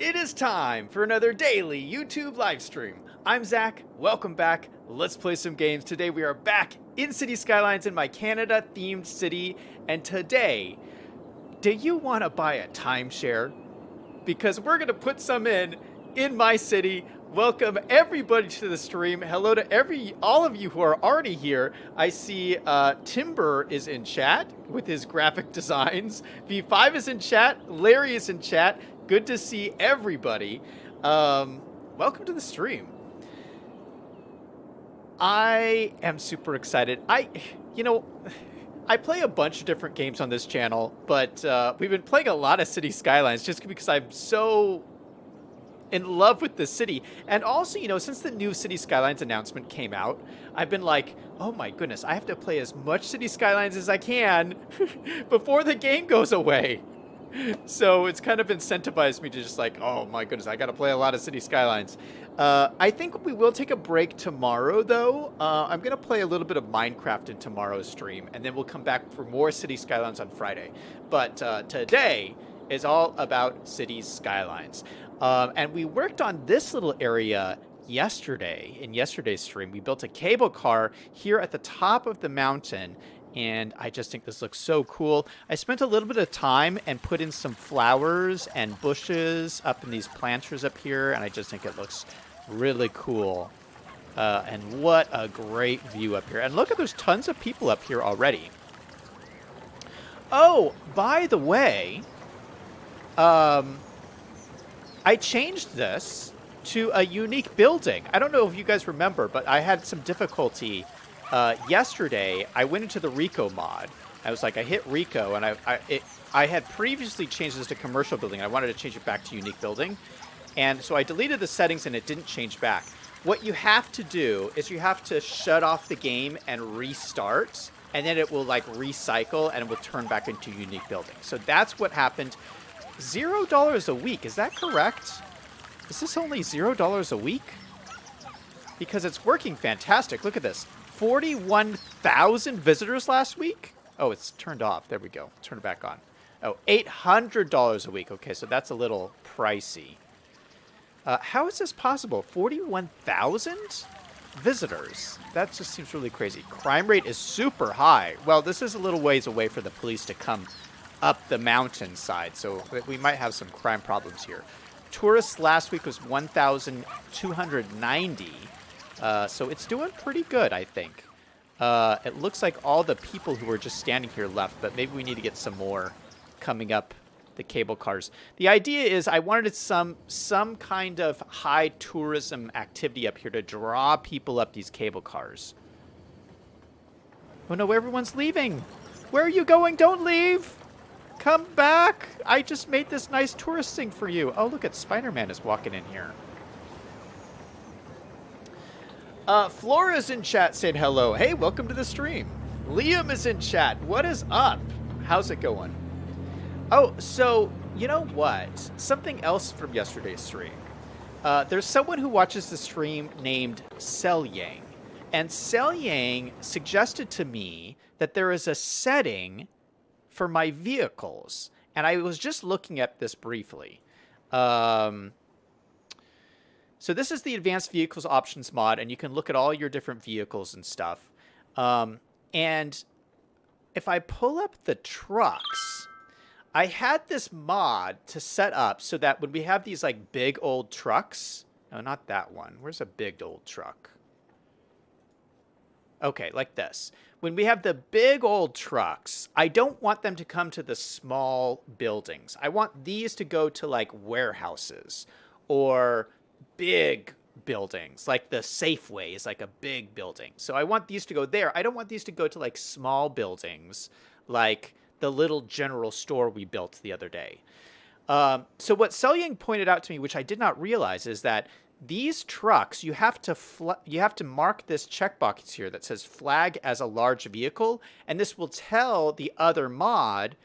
It is time for another daily YouTube live stream. I'm Zach. Welcome back. Let's play some games. Today we are back in City Skylines in my Canada-themed city. And today, do you want to buy a timeshare? Because we're going to put some in my city. Welcome everybody to the stream. Hello to all of you who are already here. I see Timber is in chat with his graphic designs. V5 is in chat. Larry is in chat. Good to see everybody. Welcome to the stream. I am super excited. I play a bunch of different games on this channel, but we've been playing a lot of City Skylines just because I'm so in love with the city. And also, since the new City Skylines announcement came out, I've been like, oh my goodness, I have to play as much City Skylines as I can before the game goes away. So it's kind of incentivized me to just like, oh my goodness, I got to play a lot of City Skylines. I think we will take a break tomorrow, though. I'm going to play a little bit of Minecraft in tomorrow's stream, and then we'll come back for more City Skylines on Friday. But today is all about City Skylines. And we worked on this little area yesterday, in yesterday's stream. We built a cable car here at the top of the mountain, and I just think this looks so cool. I spent a little bit of time and put in some flowers and bushes up in these planters up here, and I just think it looks really cool. And what a great view up here. And look, there's tons of people up here already. Oh, by the way, I changed this to a unique building. I don't know if you guys remember, but I had some difficulty yesterday. I went into the Rico mod. I was like, I hit Rico, and I had previously changed this to commercial building. I wanted to change it back to unique building. And so I deleted the settings, and it didn't change back. What you have to do is you have to shut off the game and restart, and then it will like recycle, and it will turn back into unique building. So that's what happened. $0 a week, is that correct? Is this only $0 a week? Because it's working fantastic. Look at this. 41,000 visitors last week? Oh, it's turned off. There we go. Turn it back on. Oh, $800 a week. Okay, so that's a little pricey. How is this possible? 41,000 visitors? That just seems really crazy. Crime rate is super high. Well, this is a little ways away for the police to come up the mountainside, so we might have some crime problems here. Tourists last week was 1,290. So it's doing pretty good, I think. It looks like all the people who were just standing here left, but maybe we need to get some more coming up the cable cars. The idea is I wanted some kind of high tourism activity up here to draw people up these cable cars. Oh no, everyone's leaving. Where are you going? Don't leave. Come back. I just made this nice tourist thing for you. Oh, look at Spider-Man is walking in here. Flora's in chat saying hello. Hey, welcome to the stream. Liam is in chat. What is up? How's it going? Oh, so, you know what? Something else from yesterday's stream. There's someone who watches the stream named Selyang. And Selyang suggested to me that there is a setting for my vehicles. And I was just looking at this briefly. So this is the Advanced Vehicles Options mod, and you can look at all your different vehicles and stuff. And if I pull up the trucks, I had this mod to set up so that when we have these like big old trucks, no, not that one. Where's a big old truck? Okay, like this. When we have the big old trucks, I don't want them to come to the small buildings. I want these to go to like warehouses or big buildings, like the Safeway is like a big building. So I want these to go there. I don't want these to go to like small buildings, like the little general store we built the other day. So what Selyang pointed out to me, which I did not realize, is that these trucks, you have to mark this checkbox here that says flag as a large vehicle, and this will tell the other mod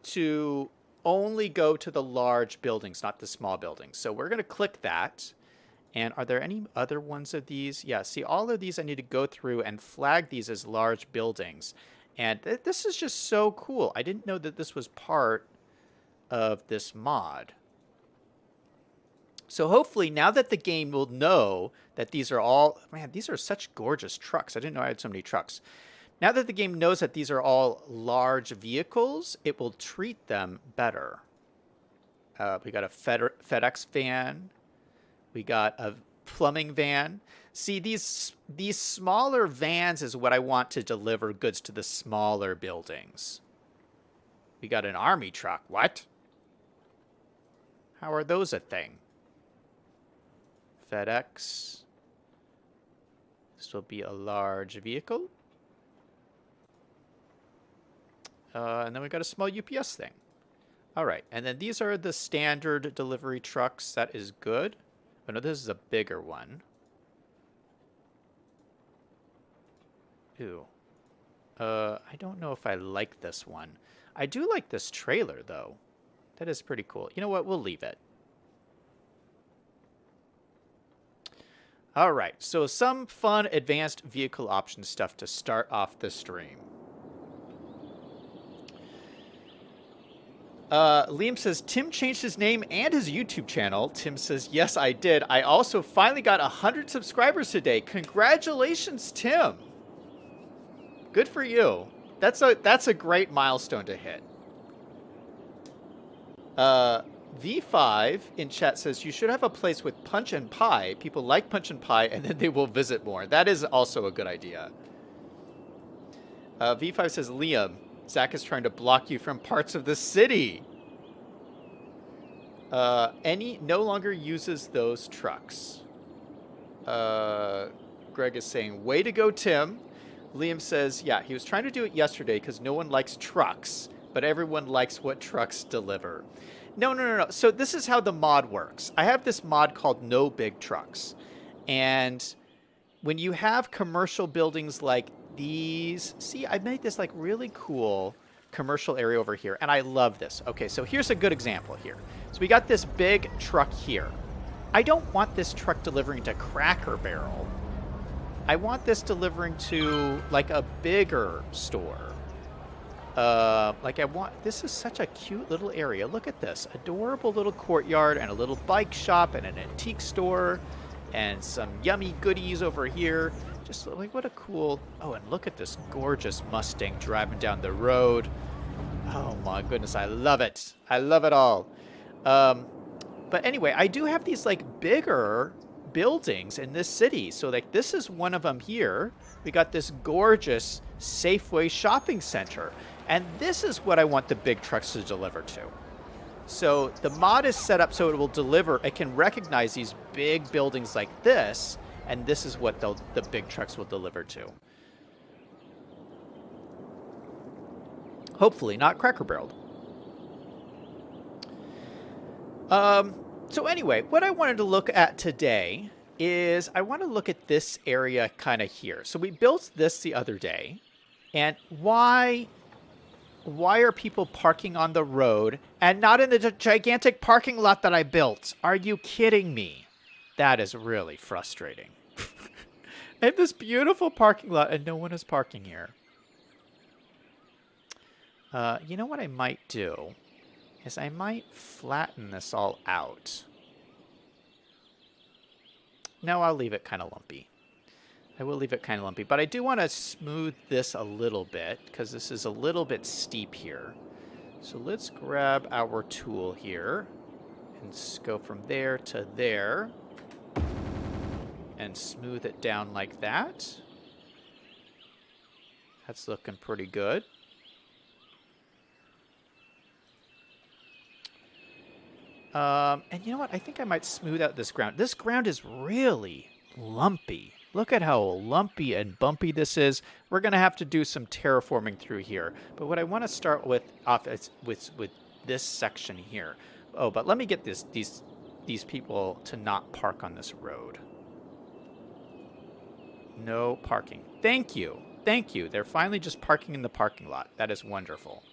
to only go to the large buildings, not the small buildings. So we're going to click that. And are there any other ones of these? Yeah, see, all of these I need to go through and flag these as large buildings. And this is just so cool. I didn't know that this was part of this mod. So hopefully now that the game will know that these are all, man, these are such gorgeous trucks. I didn't know I had so many trucks. Now that the game knows that these are all large vehicles, it will treat them better. We got a FedEx van. We got a plumbing van. See, these smaller vans is what I want to deliver goods to the smaller buildings. We got an army truck. What? How are those a thing? FedEx. This will be a large vehicle. And then we got a small UPS thing. All right, and then these are the standard delivery trucks. That is good. Oh no, this is a bigger one. Ooh. I don't know if I like this one. I do like this trailer, though. That is pretty cool. You know what? We'll leave it. All right, so some fun advanced vehicle option stuff to start off the stream. Liam says, Tim changed his name and his YouTube channel. Tim says, yes, I did. I also finally got 100 subscribers today. Congratulations, Tim. Good for you. That's a great milestone to hit. V5 in chat says, you should have a place with punch and pie. People like punch and pie, and then they will visit more. That is also a good idea. V5 says, Liam, Zach is trying to block you from parts of the city. No longer uses those trucks. Greg is saying, way to go, Tim. Liam says, yeah, he was trying to do it yesterday because no one likes trucks, but everyone likes what trucks deliver. No. So this is how the mod works. I have this mod called No Big Trucks. And when you have commercial buildings like these, see, I made this like really cool commercial area over here, and I love this. Okay, so here's a good example here. So we got this big truck here. I don't want this truck delivering to Cracker Barrel. I want this delivering to like a bigger store. This is such a cute little area. Look at this. Adorable little courtyard and a little bike shop and an antique store and some yummy goodies over here. Just like what a cool... Oh, and look at this gorgeous Mustang driving down the road. Oh my goodness, I love it. I love it all. But anyway, I do have these like bigger buildings in this city. So like this is one of them here. We got this gorgeous Safeway shopping center. And this is what I want the big trucks to deliver to. So the mod is set up so it will deliver. It can recognize these big buildings like this. And this is what the big trucks will deliver to. Hopefully not Cracker Barreled. So anyway, what I wanted to look at today is I want to look at this area kind of here. So we built this the other day. And why are people parking on the road and not in the gigantic parking lot that I built? Are you kidding me? That is really frustrating. I have this beautiful parking lot and no one is parking here. You know what I might do is I might flatten this all out. No, I'll leave it kind of lumpy. I will leave it kind of lumpy, but I do want to smooth this a little bit because this is a little bit steep here. So let's grab our tool here and go from there to there and smooth it down like that. That's looking pretty good. And you know what? I think I might smooth out this ground. This ground is really lumpy. Look at how lumpy and bumpy this is. We're going to have to do some terraforming through here. But what I want to start with is with this section here. Oh, but let me get these people to not park on this road. No parking. Thank you. Thank you. They're finally just parking in the parking lot. That is wonderful.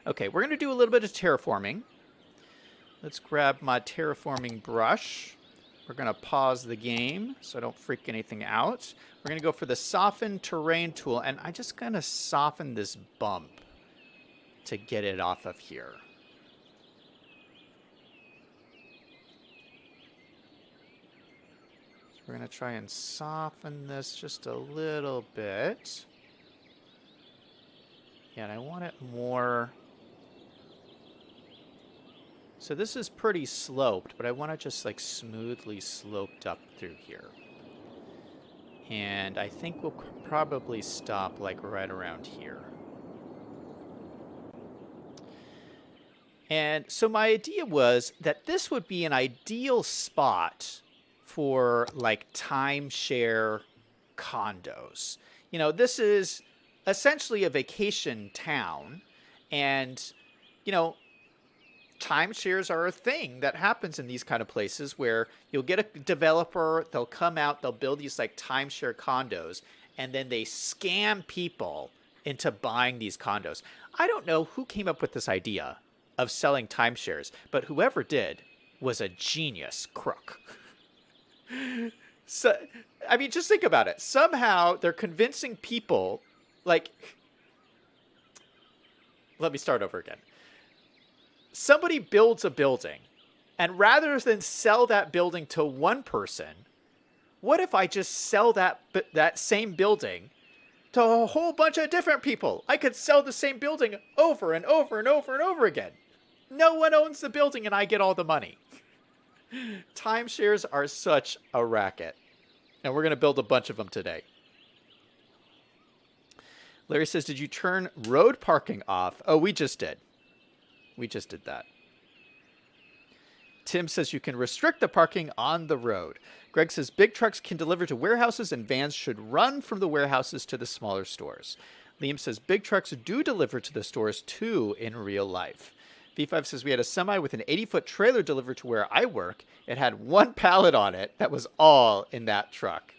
Okay, we're going to do a little bit of terraforming. Let's grab my terraforming brush. We're going to pause the game so I don't freak anything out. We're going to go for the Soften Terrain tool, and I'm just going to soften this bump to get it off of here. We're going to try and soften this just a little bit. Yeah, and I want it more... So this is pretty sloped, but I want it just like smoothly sloped up through here. And I think we'll probably stop like right around here. And so my idea was that this would be an ideal spot for like timeshare condos. You know, this is essentially a vacation town, and, you know, timeshares are a thing that happens in these kind of places where you'll get a developer, they'll come out, they'll build these like timeshare condos, and then they scam people into buying these condos. I don't know who came up with this idea of selling timeshares, but whoever did was a genius crook. So, I mean, just think about it. Somehow they're convincing people, like, let me start over again. Somebody builds a building, and rather than sell that building to one person, what if I just sell that same building to a whole bunch of different people? I could sell the same building over and over and over and over again. No one owns the building, and I get all the money. Timeshares are such a racket, and we're going to build a bunch of them today. Larry says, did you turn road parking off? Oh, we just did. We just did that. Tim says you can restrict the parking on the road. Greg says big trucks can deliver to warehouses and vans should run from the warehouses to the smaller stores. Liam says big trucks do deliver to the stores too in real life. V5 says we had a semi with an 80-foot trailer delivered to where I work. It had one pallet on it. That was all in that truck.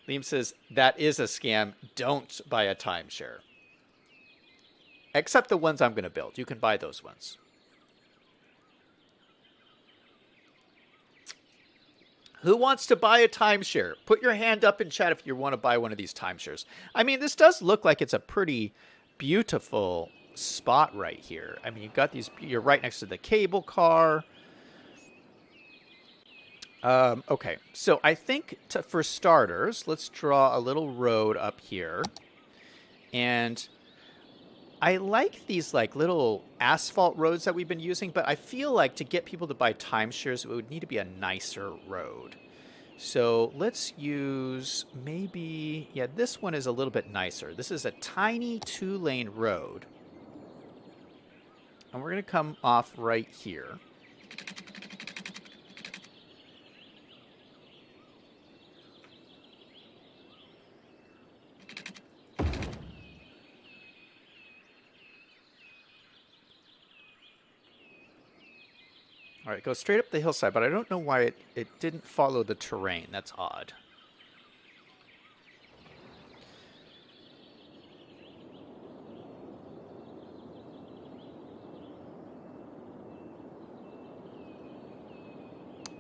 Liam says that is a scam. Don't buy a timeshare. Except the ones I'm going to build. You can buy those ones. Who wants to buy a timeshare? Put your hand up in chat if you want to buy one of these timeshares. I mean, this does look like it's a pretty beautiful spot right here. I mean, you've got these, you're right next to the cable car. Okay, so I think for starters, let's draw a little road up here. And I like these like little asphalt roads that we've been using, but I feel like to get people to buy timeshares, it would need to be a nicer road. So let's use maybe, yeah, this one is a little bit nicer. This is a tiny 2-lane road. And we're going to come off right here. All right, go straight up the hillside, but I don't know why it didn't follow the terrain. That's odd.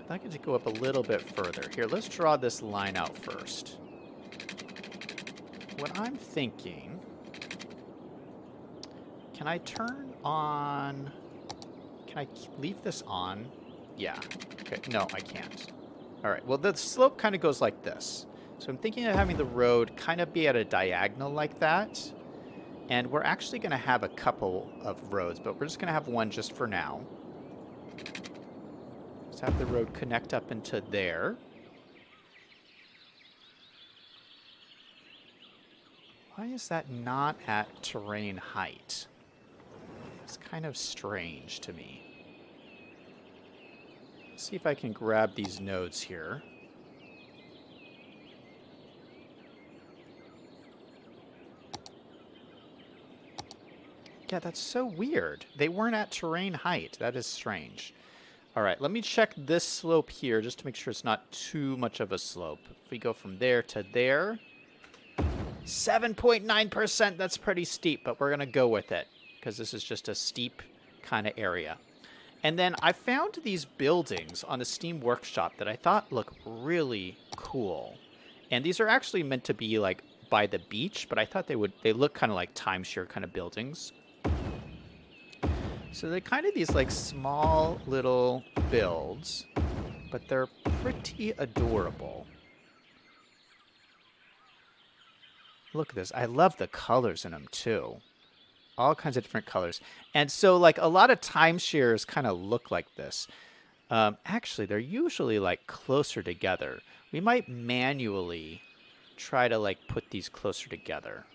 I could just go up a little bit further. Here, let's draw this line out first. What I'm thinking, can I turn on... Can I leave this on? Yeah. Okay. No, I can't. All right. Well, the slope kind of goes like this. So I'm thinking of having the road kind of be at a diagonal like that. And we're actually going to have a couple of roads, but we're just going to have one just for now. Let's have the road connect up into there. Why is that not at terrain height? It's kind of strange to me. Let's see if I can grab these nodes here. Yeah, that's so weird. They weren't at terrain height. That is strange. All right, let me check this slope here just to make sure it's not too much of a slope. If we go from there to there, 7.9%, that's pretty steep, but we're going to go with it, because this is just a steep kind of area. And then I found these buildings on the Steam Workshop that I thought looked really cool. And these are actually meant to be like by the beach, but I thought they look kind of like timeshare kind of buildings. So they're kind of these like small little builds, but they're pretty adorable. Look at this. I love the colors in them too. All kinds of different colors. And so like a lot of timeshares kind of look like this. Actually, they're usually like closer together. We might manually try to like put these closer together.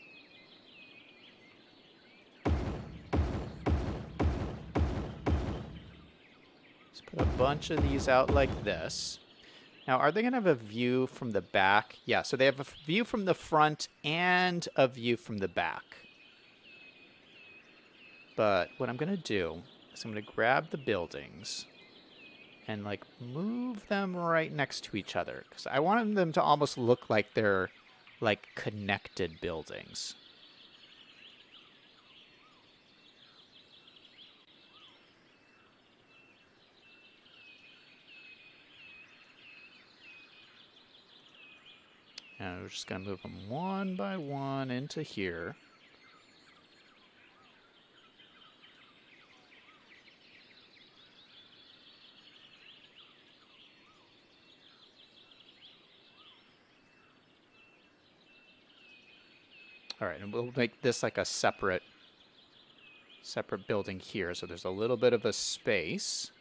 Let's put a bunch of these out like this. Now, are they going to have a view from the back? Yeah, so they have a view from the front and a view from the back. But what I'm going to do is I'm going to grab the buildings and like move them right next to each other, because I want them to almost look like they're like connected buildings. And we're just going to move them one by one into here. All right, and we'll make this like a separate building here, so there's a little bit of a space.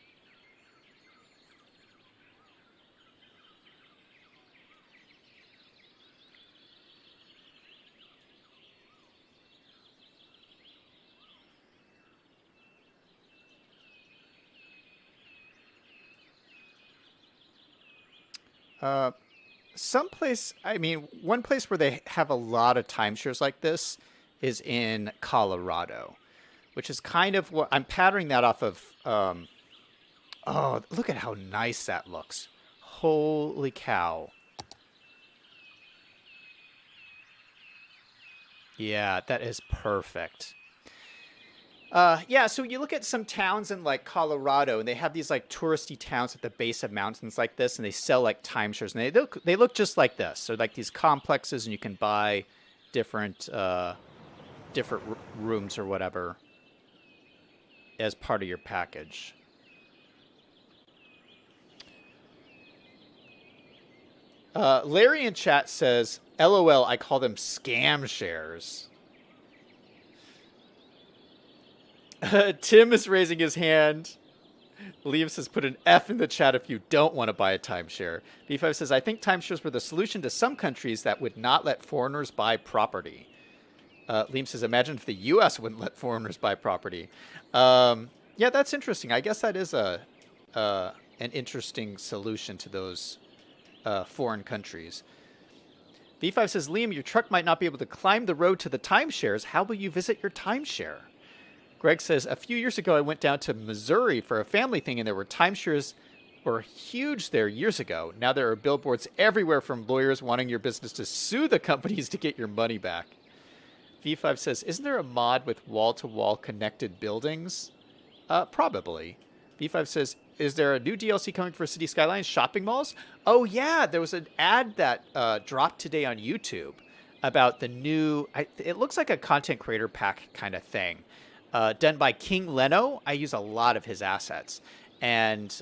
One place where they have a lot of timeshares like this is in Colorado, which is kind of what I'm patterning that off of. Oh, look at how nice that looks. Holy cow. Yeah, that is perfect. Yeah, so you look at some towns in like Colorado, and they have these like touristy towns at the base of mountains like this, and they sell like timeshares, and they look just like this. So like these complexes, and you can buy different rooms or whatever as part of your package. Larry in chat says, "LOL, I call them scam shares." Tim is raising his hand. Liam says, put an F in the chat if you don't want to buy a timeshare. B5 says, I think timeshares were the solution to some countries that would not let foreigners buy property. Liam says, imagine if the U.S. wouldn't let foreigners buy property. Yeah, that's interesting. I guess that is an interesting solution to those foreign countries. B5 says, Liam, your truck might not be able to climb the road to the timeshares. How will you visit your timeshare? Greg says, a few years ago, I went down to Missouri for a family thing, and there were timeshares were huge there years ago. Now there are billboards everywhere from lawyers wanting your business to sue the companies to get your money back. V5 says, isn't there a mod with wall-to-wall connected buildings? Probably. V5 says, is there a new DLC coming for City Skylines shopping malls? Oh, yeah. There was an ad that dropped today on YouTube about the new... it looks like a content creator pack kind of thing. Done by King Leno. I use a lot of his assets. And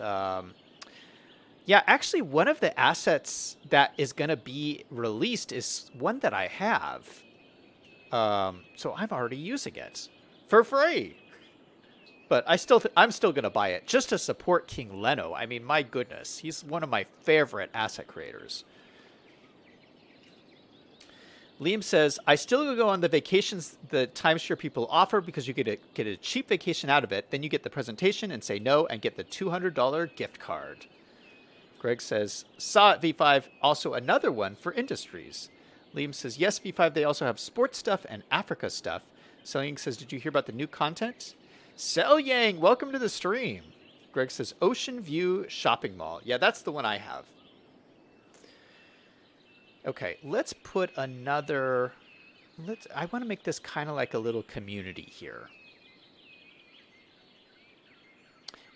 yeah, actually one of the assets that is going to be released is one that I have. So I'm already using it for free. But I'm still going to buy it just to support King Leno. I mean, my goodness, he's one of my favorite asset creators. Liam says, I still go on the vacations the timeshare people offer because you get a cheap vacation out of it. Then you get the presentation and say no and get the $200 gift card. Greg says, saw it, V5. Also another one for industries. Liam says, yes, V5. They also have sports stuff and Africa stuff. Selyang says, did you hear about the new content? Selyang, welcome to the stream. Greg says, Ocean View Shopping Mall. Yeah, that's the one I have. Okay, let's put another... I want to make this kind of like a little community here.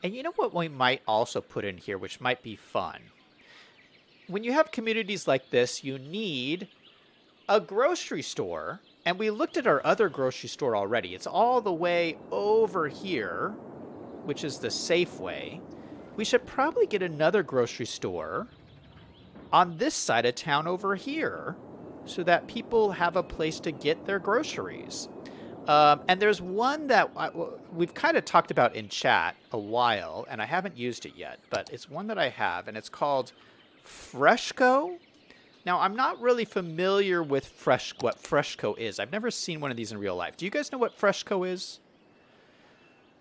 And you know what we might also put in here, which might be fun? When you have communities like this, you need a grocery store. And we looked at our other grocery store already. It's all the way over here, which is the Safeway. We should probably get another grocery store on this side of town over here so that people have a place to get their groceries. And there's one that we've kind of talked about in chat a while, and I haven't used it yet, but it's one that I have, and it's called Freshco. Now, I'm not really familiar with what Freshco is. I've never seen one of these in real life. Do you guys know what Freshco is?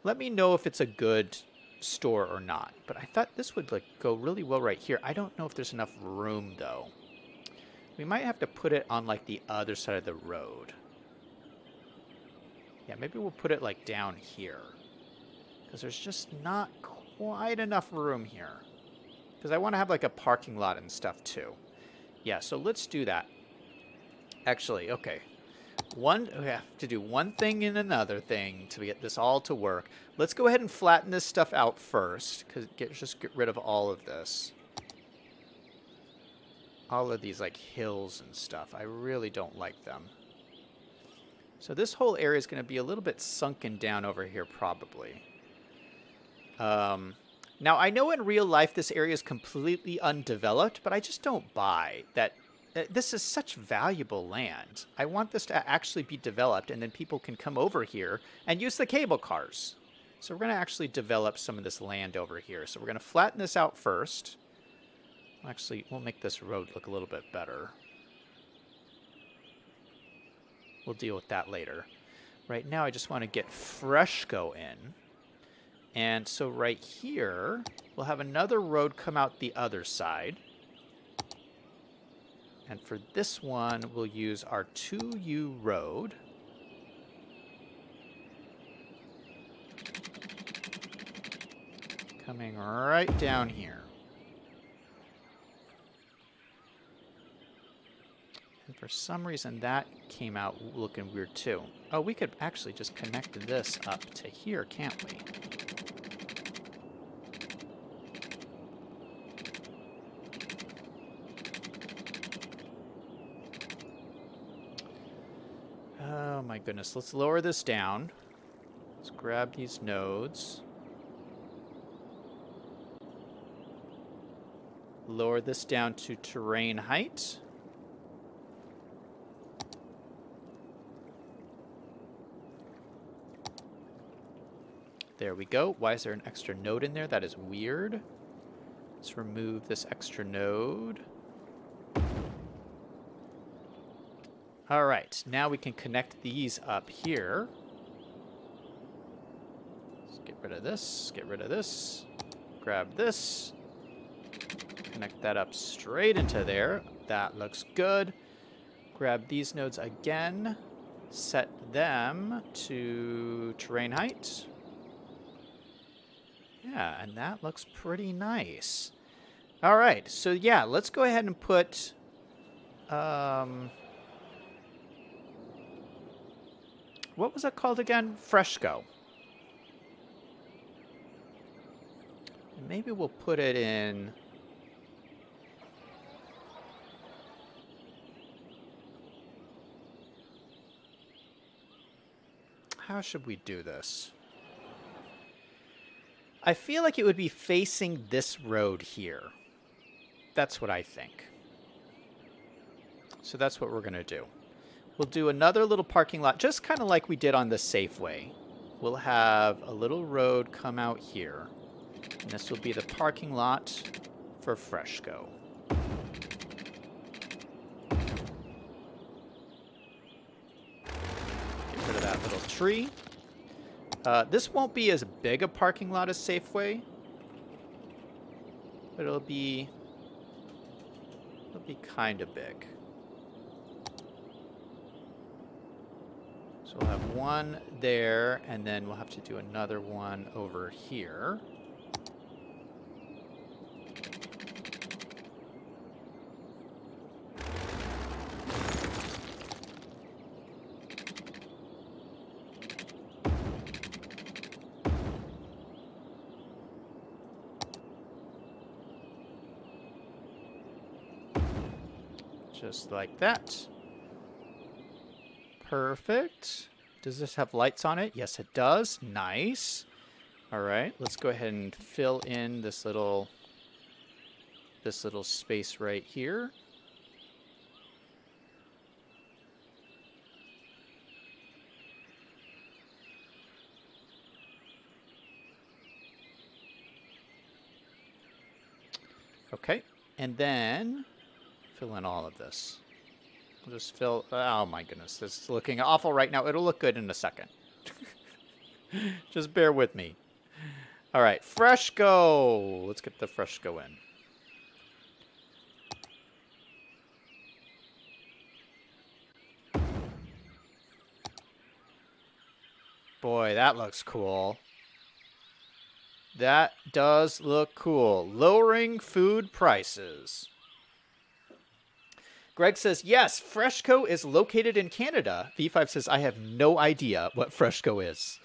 Let me know if it's a good store or not. But I thought this would go really well right here. I don't know if there's enough room, though. We might have to put it on, like, the other side of the road. Yeah, maybe we'll put it, like, down here. Because there's just not quite enough room here. Because I want to have, like, a parking lot and stuff, too. Yeah, so let's do that. Actually, okay. We have to do one thing and another thing to get this all to work. Let's go ahead and flatten this stuff out first. Because just get rid of all of this. All of these, like, hills and stuff. I really don't like them. So this whole area is going to be a little bit sunken down over here, probably. Now, I know in real life this area is completely undeveloped, but I just don't buy that. This is such valuable land. I want this to actually be developed, and then people can come over here and use the cable cars. So we're going to actually develop some of this land over here. So we're going to flatten this out first. Actually, we'll make this road look a little bit better. We'll deal with that later. Right now, I just want to get Freshco in. And so right here, we'll have another road come out the other side. And for this one, we'll use our 2U road. Coming right down here. And for some reason, that came out looking weird too. Oh, we could actually just connect this up to here, can't we? Oh my goodness, let's lower this down. Let's grab these nodes. Lower this down to terrain height. There we go. Why is there an extra node in there? That is weird. Let's remove this extra node. All right, now we can connect these up here. Let's get rid of this, get rid of this. Grab this. Connect that up straight into there. That looks good. Grab these nodes again. Set them to terrain height. Yeah, and that looks pretty nice. All right, so yeah, let's go ahead and put... what was that called again? Freshco. Maybe we'll put it in... How should we do this? I feel like it would be facing this road here. That's what I think. So that's what we're going to do. We'll do another little parking lot, just kind of like we did on the Safeway. We'll have a little road come out here. And this will be the parking lot for Freshco. Get rid of that little tree. This won't be as big a parking lot as Safeway, but it'll be kind of big. So we'll have one there, and then we'll have to do another one over here. Just like that. Perfect. Does this have lights on it? Yes, it does. Nice. All right, let's go ahead and fill in this little space right here. Okay. And then fill in all of this. We'll just fill... Oh, my goodness. This is looking awful right now. It'll look good in a second. Just bear with me. All right. Fresco. Let's get the fresco in. Boy, that looks cool. That does look cool. Lowering food prices. Greg says, yes, Fresco is located in Canada. V5 says, I have no idea what Fresco is.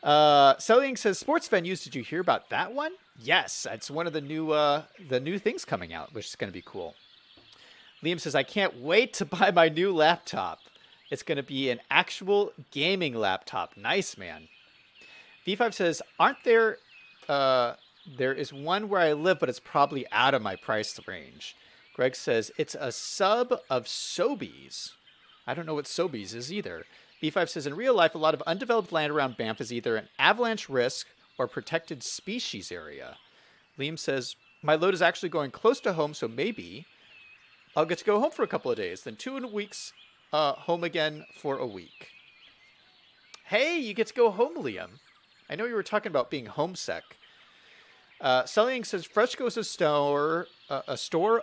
Selling says, sports venues, did you hear about that one? Yes, it's one of the new things coming out, which is going to be cool. Liam says, I can't wait to buy my new laptop. It's going to be an actual gaming laptop. Nice, man. V5 says, aren't there... there is one where I live, but it's probably out of my price range. Greg says, it's a sub of Sobeys. I don't know what Sobeys is either. V5 says, in real life, a lot of undeveloped land around Banff is either an avalanche risk or protected species area. Liam says, my load is actually going close to home, so maybe I'll get to go home for a couple of days. Then 2 weeks, home again for a week. Hey, you get to go home, Liam. I know you were talking about being homesick. Selling says, Fresco is a store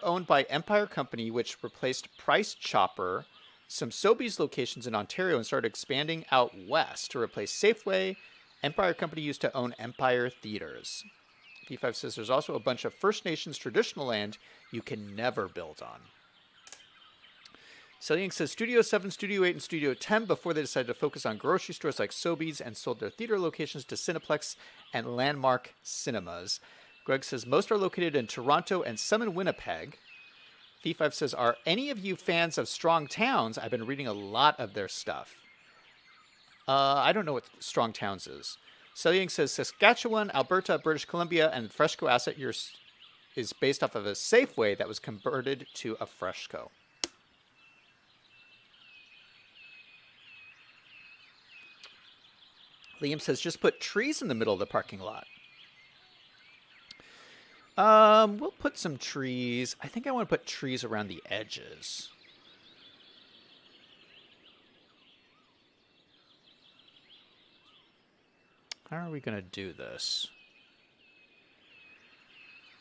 owned by Empire Company, which replaced Price Chopper, some Sobeys locations in Ontario, and started expanding out west to replace Safeway. Empire Company used to own Empire Theaters. P5 says there's also a bunch of First Nations traditional land you can never build on. Selling says Studio 7, Studio 8, and Studio 10 before they decided to focus on grocery stores like Sobeys and sold their theater locations to Cineplex and Landmark Cinemas. Greg says most are located in Toronto and some in Winnipeg. V5 says, are any of you fans of Strong Towns? I've been reading a lot of their stuff. I don't know what Strong Towns is. Selling says Saskatchewan, Alberta, British Columbia, and the Fresco asset is based off of a Safeway that was converted to a Fresco. Liam says, just put trees in the middle of the parking lot. We'll put some trees. I think I want to put trees around the edges. How are we going to do this?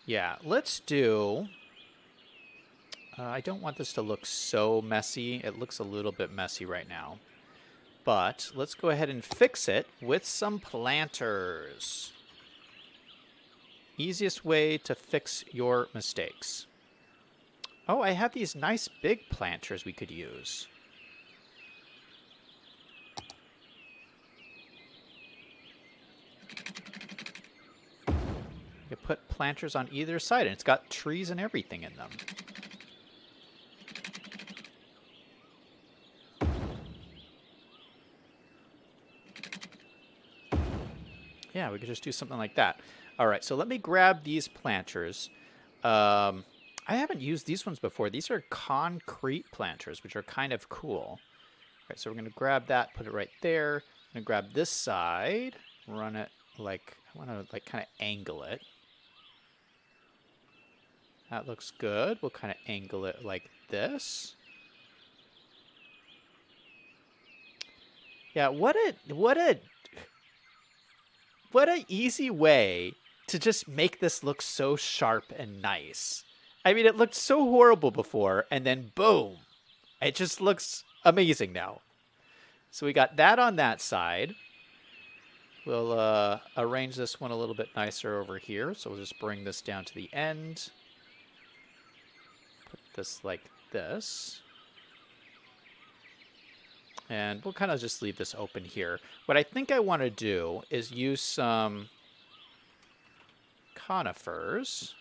Yeah, let's do... I don't want this to look so messy. It looks a little bit messy right now. But let's go ahead and fix it with some planters. Easiest way to fix your mistakes. Oh, I have these nice big planters we could use. You could put planters on either side, and it's got trees and everything in them. Yeah, we could just do something like that. All right, so let me grab these planters. I haven't used these ones before. These are concrete planters, which are kind of cool. All right, so we're going to grab that, put it right there. I'm going to grab this side, run it like, I want to like kind of angle it. That looks good. We'll kind of angle it like this. Yeah, what a easy way to just make this look so sharp and nice. I mean, it looked so horrible before, and then boom, it just looks amazing now. So we got that on that side. We'll arrange this one a little bit nicer over here. So we'll just bring this down to the end. Put this like this. And we'll kind of just leave this open here. What I think I want to do is use some conifers.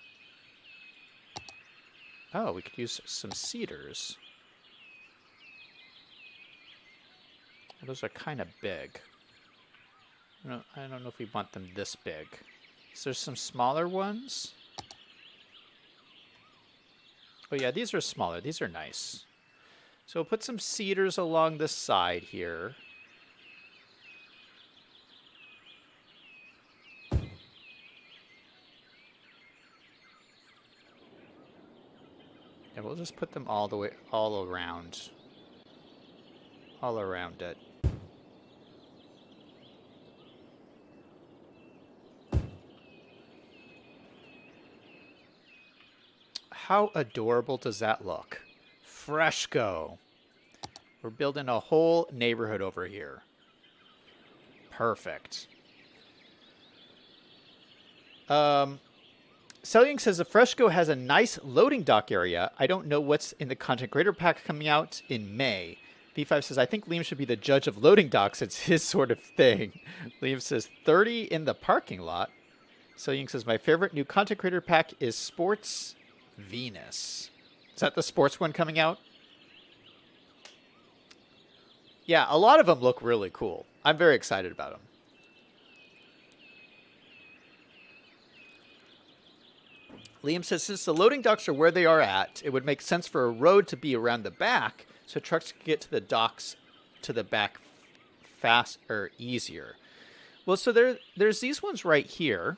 Oh, we could use some cedars. Those are kind of big. I don't know if we want them this big. Is there some smaller ones? Oh yeah, these are smaller. These are nice. So we'll put some cedars along the side here. And we'll just put them all around it. How adorable does that look? Fresco. We're building a whole neighborhood over here. Perfect. Selling says the Fresco has a nice loading dock area. I don't know what's in the content creator pack coming out in May. V5 says, I think Liam should be the judge of loading docks. It's his sort of thing. Liam says, 30 in the parking lot. Selling says, my favorite new content creator pack is Sports Venus. Is that the sports one coming out? Yeah, a lot of them look really cool. I'm very excited about them. Liam says, since the loading docks are where they are at, it would make sense for a road to be around the back so trucks can get to the docks to the back fast or easier. Well, so there's these ones right here.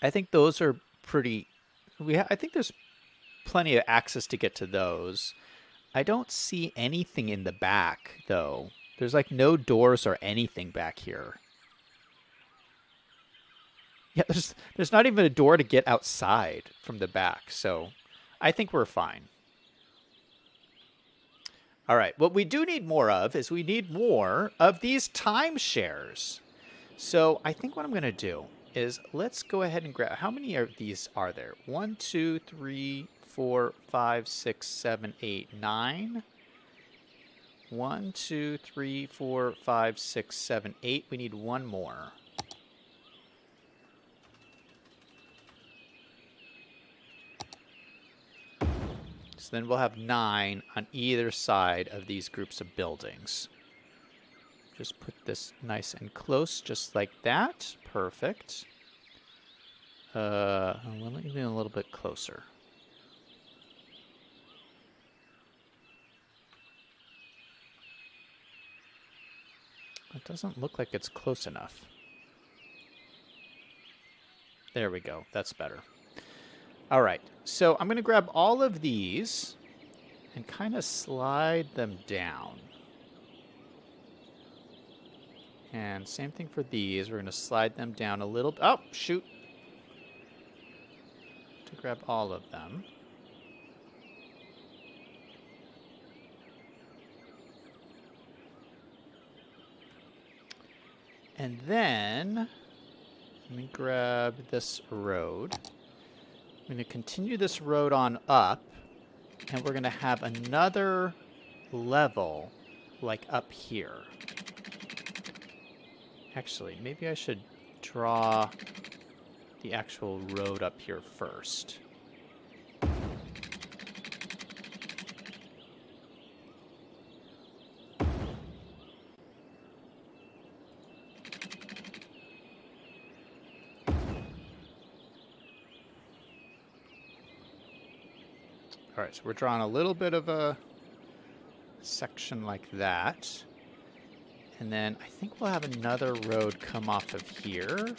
I think those are pretty... I think there's plenty of access to get to those. I don't see anything in the back, though. There's like no doors or anything back here. Yeah, there's not even a door to get outside from the back, so I think we're fine. All right, what we do need more of is we need more of these timeshares. So I think what I'm going to do is let's go ahead and grab... How many of these are there? 1, 2, 3, 4, 5, 6, 7, 8, 9. 1, 2, 3, 4, 5, 6, 7, 8. We need one more. So then we'll have 9 on either side of these groups of buildings. Just put this nice and close, just like that. Perfect. Well, let me be a little bit closer. It doesn't look like it's close enough. There we go. That's better. All right. So I'm going to grab all of these and kind of slide them down. And same thing for these. We're going to slide them down a little. Oh, shoot. To grab all of them. And then let me grab this road. I'm going to continue this road on up, and we're going to have another level like up here. Actually, maybe I should draw the actual road up here first. All right, so we're drawing a little bit of a section like that. And then I think we'll have another road come off of here.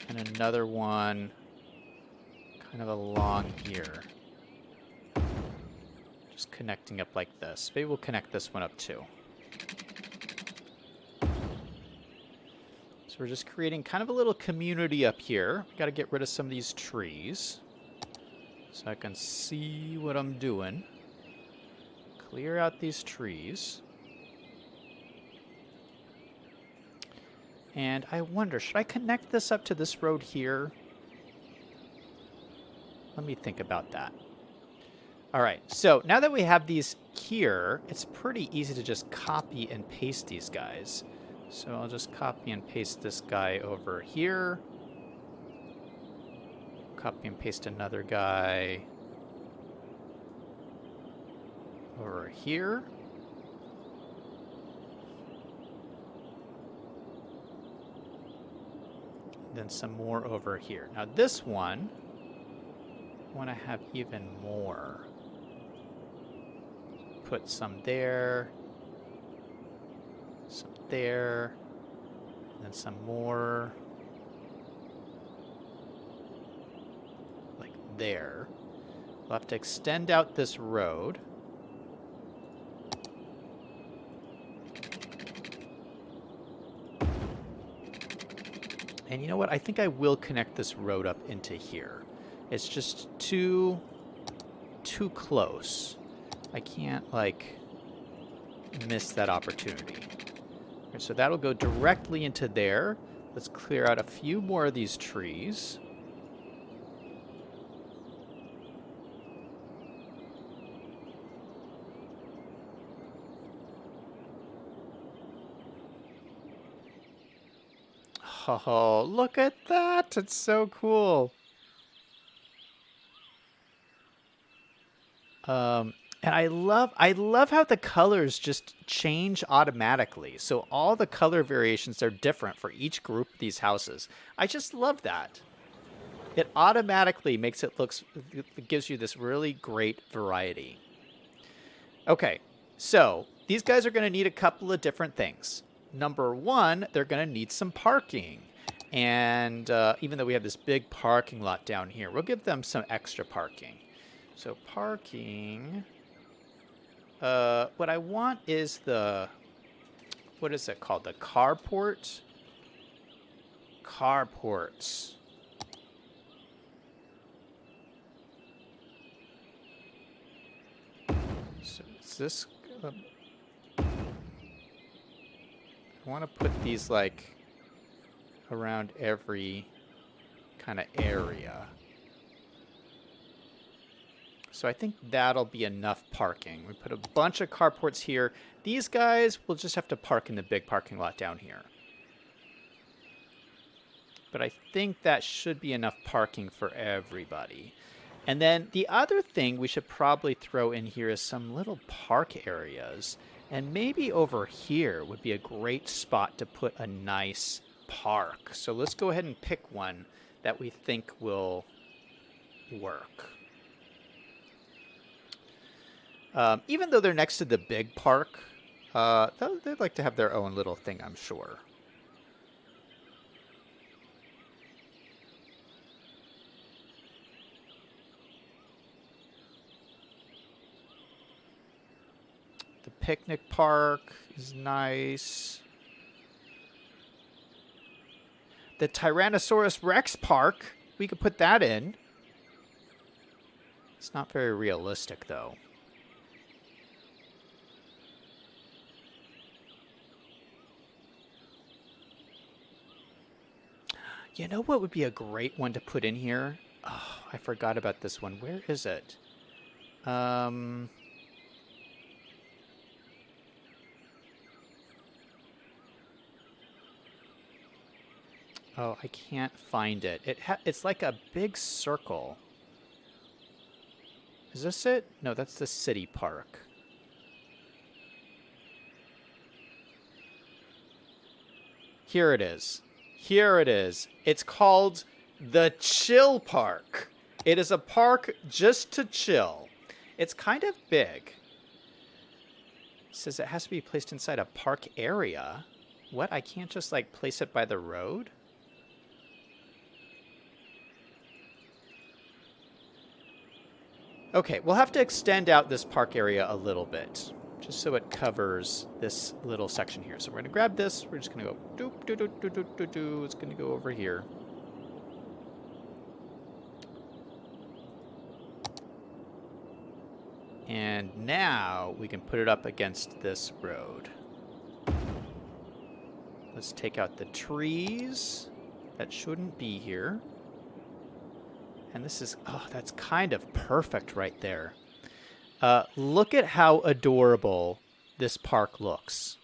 And another one kind of along here. Just connecting up like this. Maybe we'll connect this one up too. So we're just creating kind of a little community up here. We got to get rid of some of these trees so I can see what I'm doing. Clear out these trees. And I wonder, should I connect this up to this road here? Let me think about that. All right, so now that we have these here, it's pretty easy to just copy and paste these guys. So I'll just copy and paste this guy over here. Copy and paste another guy over here. Then some more over here. Now this one, I want to have even more. Put some there. Some there. And then some more like there. We'll have to extend out this road. And you know what? I think I will connect this road up into here. It's just too close. I can't, like, miss that opportunity. Okay, so that'll go directly into there. Let's clear out a few more of these trees. Oh, look at that. It's so cool. And I love how the colors just change automatically. So all the color variations are different for each group of these houses. I just love that. It automatically makes it it gives you this really great variety. Okay, so these guys are going to need a couple of different things. Number one, they're going to need some parking. And even though we have this big parking lot down here, we'll give them some extra parking. So parking, what I want is what is it called? The carport? Carports. So is this... I want to put these, like, around every kind of area. So I think that'll be enough parking. We put a bunch of carports here. These guys will just have to park in the big parking lot down here. But I think that should be enough parking for everybody. And then the other thing we should probably throw in here is some little park areas. And maybe over here would be a great spot to put a nice park. So let's go ahead and pick one that we think will work. Even though they're next to the big park, they'd like to have their own little thing, I'm sure. The picnic park is nice. The Tyrannosaurus Rex park, we could put that in. It's not very realistic, though. You know what would be a great one to put in here? Oh, I forgot about this one. Where is it? Oh, I can't find it. It's like a big circle. Is this it? No, that's the city park. Here it is. Here it is. It's called the Chill Park. It is a park just to chill. It's kind of big. It says it has to be placed inside a park area. What? I can't just, like, place it by the road? Okay, we'll have to extend out this park area a little bit, just so it covers this little section here. So we're going to grab this. We're just going to go doop, doop, doop, doop, doop, doop, doop. It's going to go over here. And now we can put it up against this road. Let's take out the trees that shouldn't be here. And this is, oh, that's kind of perfect right there. Look at how adorable this park looks.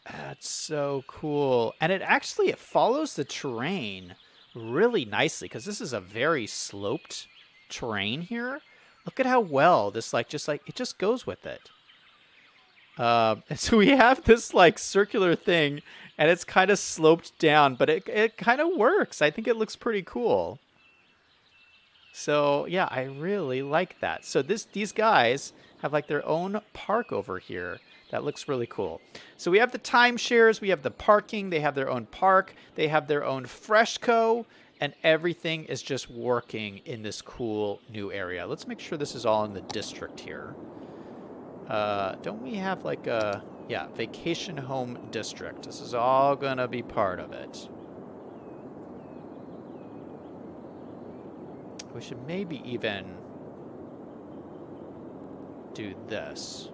That's so cool. And it follows the terrain really nicely, because this is a very sloped terrain here. Look at how well this, like, it just goes with it. And so we have this, like, circular thing, and it's kind of sloped down, but it kind of works. I think it looks pretty cool. So, yeah, I really like that. So these guys have, like, their own park over here That looks really cool. So we have the timeshares, we have the parking, they have their own park, they have their own Freshco, and everything is just working in this cool new area. Let's make sure this is all in the district here. Don't we have like a, yeah, vacation home district. This is all gonna be part of it. We should maybe even do this.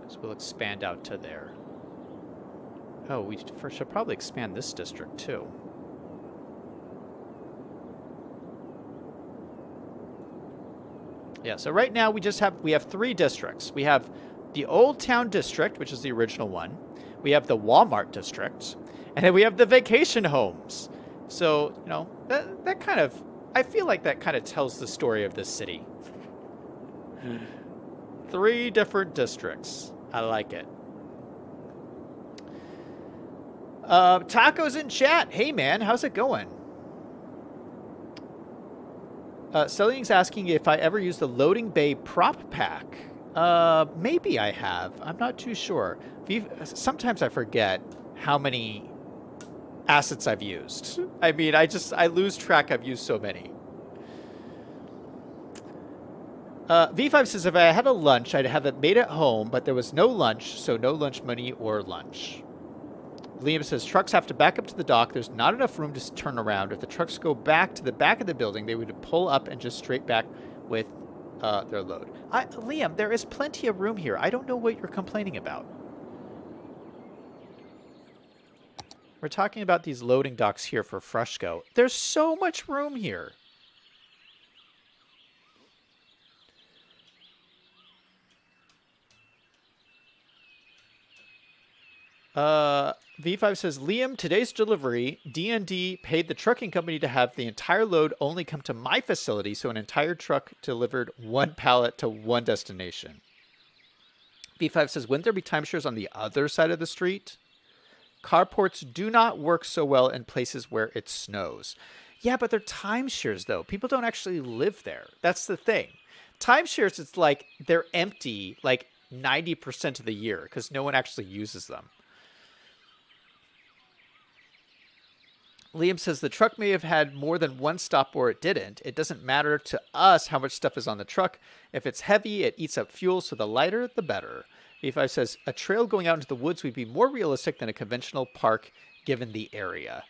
So we'll expand out to there. Oh, we should probably expand this district too. Yeah, so right now we have 3 districts. We have the Old Town District, which is the original one. We have the Walmart District, and then we have the vacation homes. So, you know, that kind of, I feel like that kind of tells the story of this city. 3 different districts. I like it. Taco's in chat. Hey, man, how's it going? Selling's asking if I ever used the loading bay prop pack. Maybe I have. I'm not too sure. Sometimes I forget how many assets I've used. I mean, I lose track. I've used so many. V5 says, if I had a lunch, I'd have it made at home, but there was no lunch, so no lunch money or lunch. Liam says, trucks have to back up to the dock. There's not enough room to turn around. If the trucks go back to the back of the building, they would pull up and just straight back with their load. Liam, there is plenty of room here. I don't know what you're complaining about. We're talking about these loading docks here for Freshco. There's so much room here. V5 says, Liam, today's delivery, D&D paid the trucking company to have the entire load only come to my facility, so an entire truck delivered 1 pallet to 1 destination. V5 says, wouldn't there be timeshares on the other side of the street? Carports do not work so well in places where it snows. Yeah, but they're timeshares, though. People don't actually live there. That's the thing. Timeshares, it's like they're empty like 90% of the year because no one actually uses them. Liam says the truck may have had more than 1 stop or it didn't. It doesn't matter to us how much stuff is on the truck. If it's heavy, it eats up fuel, so the lighter, the better. V5 says a trail going out into the woods would be more realistic than a conventional park given the area.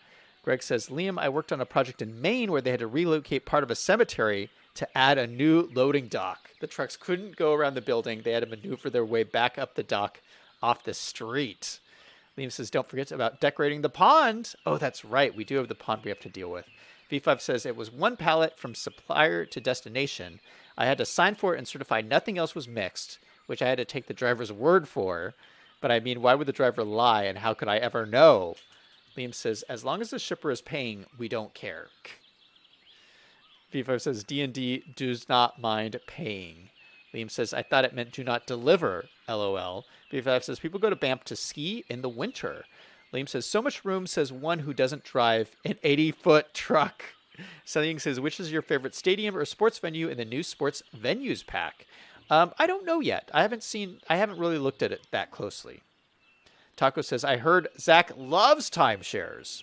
Greg says, Liam, I worked on a project in Maine where they had to relocate part of a cemetery to add a new loading dock. The trucks couldn't go around the building. They had to maneuver their way back up the dock off the street. Liam says, don't forget about decorating the pond. Oh, that's right. We do have the pond we have to deal with. V5 says it was 1 pallet from supplier to destination. I had to sign for it and certify nothing else was mixed, which I had to take the driver's word for. But I mean, why would the driver lie and how could I ever know? Liam says, as long as the shipper is paying, we don't care. V5 says, D&D does not mind paying. Liam says, I thought it meant do not deliver, LOL. V5 says, people go to Banff to ski in the winter. Liam says, so much room, says one who doesn't drive an 80-foot truck. Selling says, which is your favorite stadium or sports venue in the new sports venues pack? I don't know yet. I haven't really looked at it that closely. Taco says, I heard Zach loves timeshares.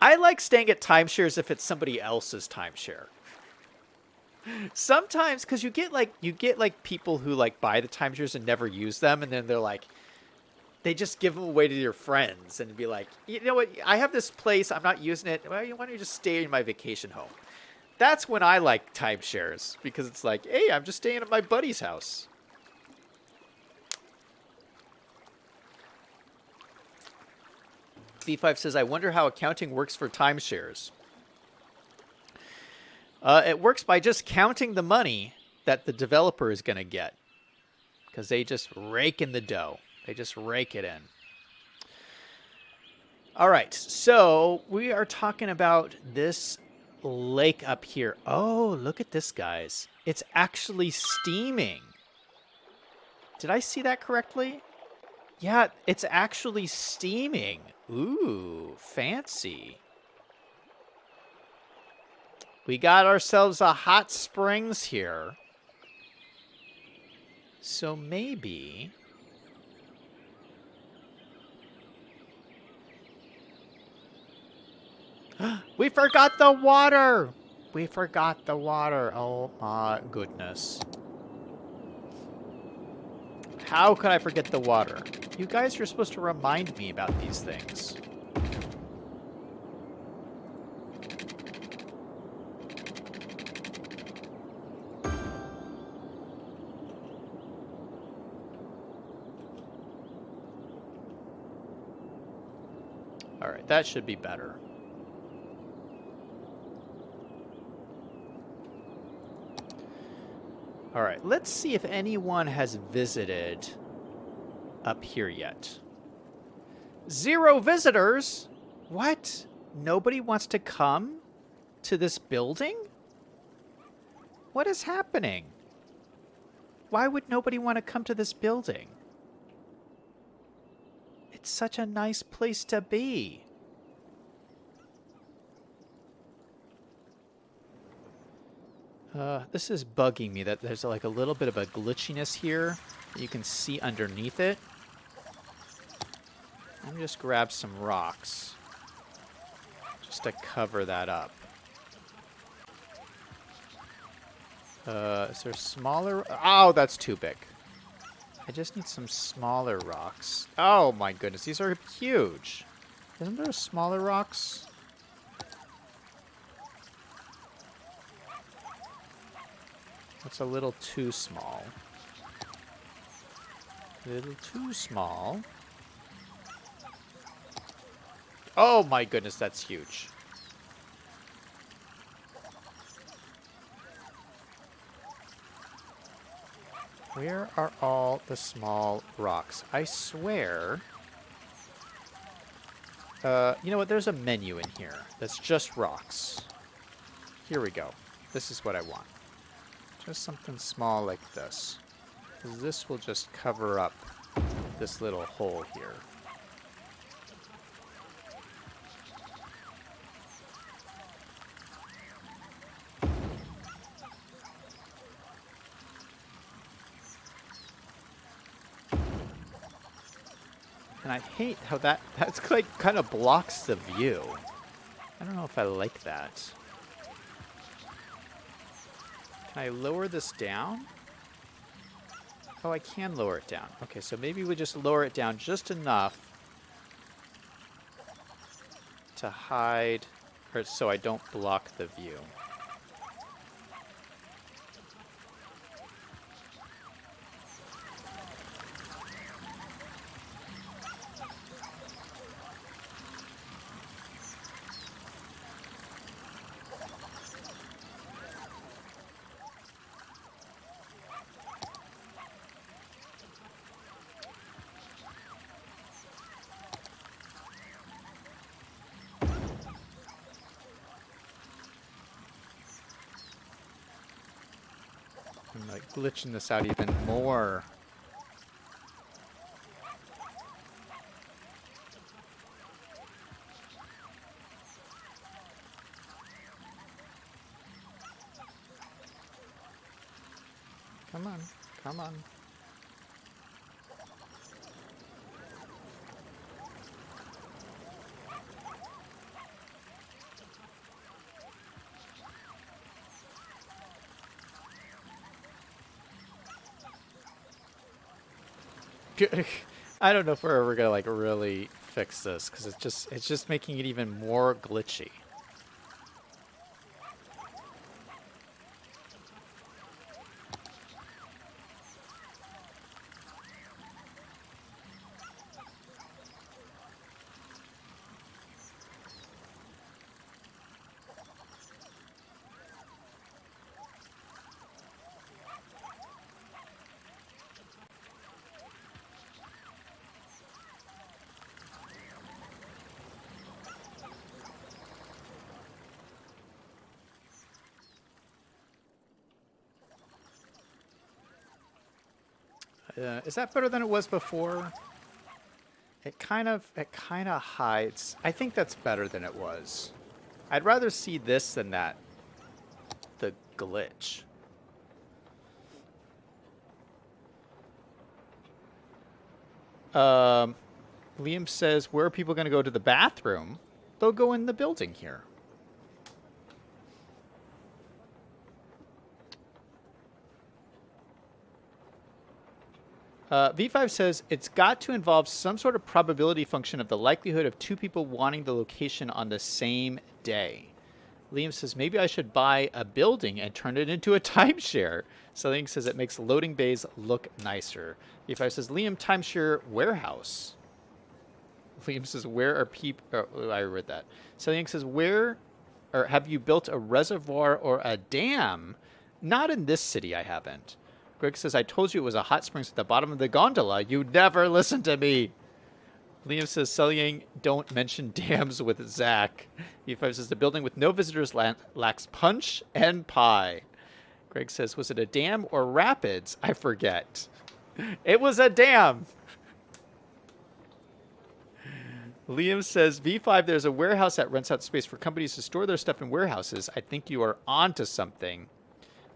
I like staying at timeshares if it's somebody else's timeshare. Sometimes, because you get like people who like buy the timeshares and never use them, and then they're like, they just give them away to your friends and be like, you know what, I have this place, I'm not using it. Why don't you just stay in my vacation home? That's when I like timeshares, because it's like, hey, I'm just staying at my buddy's house. V5 says, I wonder how accounting works for timeshares. It works by just counting the money that the developer is going to get, because they just rake in the dough. They just rake it in. All right, so we are talking about this lake up here. Oh, look at this, guys. It's actually steaming. Did I see that correctly? Yeah, it's actually steaming. Ooh, fancy. We got ourselves a hot springs here. So maybe... We forgot the water! We forgot the water. Oh my goodness. How could I forget the water? You guys are supposed to remind me about these things. Alright, that should be better. Alright, let's see if anyone has visited up here yet. 0 visitors? What? Nobody wants to come to this building? What is happening? Why would nobody want to come to this building? It's such a nice place to be. This is bugging me that there's like a little bit of a glitchiness here. You can see underneath it. Let me just grab some rocks just to cover that up. Is there smaller? Oh, that's too big. I just need some smaller rocks. Oh my goodness, these are huge. Isn't there smaller rocks? That's a little too small. A little too small. Oh my goodness, that's huge. Where are all the small rocks? I swear... you know what? There's a menu in here that's just rocks. Here we go. This is what I want. Just something small like this. This will just cover up this little hole here. And I hate how that's like kind of blocks the view. I don't know if I like that. Can I lower this down? Oh, I can lower it down. Okay, so maybe we just lower it down just enough to hide, or so I don't block the view. I'm like glitching this out even more. Come on, come on. I don't know if we're ever gonna like really fix this because it's just making it even more glitchy. Is that better than it was before? It kind of hides. I think that's better than it was. I'd rather see this than that. The glitch. Um, Liam says, where are people going to go to the bathroom? They'll go in the building here. V5 says, it's got to involve some sort of probability function of the likelihood of two people wanting the location on the same day. Liam says, maybe I should buy a building and turn it into a timeshare. Liam says it makes loading bays look nicer. V5 says, Liam, timeshare warehouse. Liam says, where are people... Oh, I read that. Liam says, where... Or have you built a reservoir or a dam? Not in this city, I haven't. Greg says, I told you it was a hot springs at the bottom of the gondola. You never listen to me. Liam says, Sullying, don't mention dams with Zach. V5 says, the building with no visitors lacks punch and pie. Greg says, was it a dam or rapids? I forget. It was a dam. Liam says, V5, there's a warehouse that rents out space for companies to store their stuff in warehouses. I think you are onto something.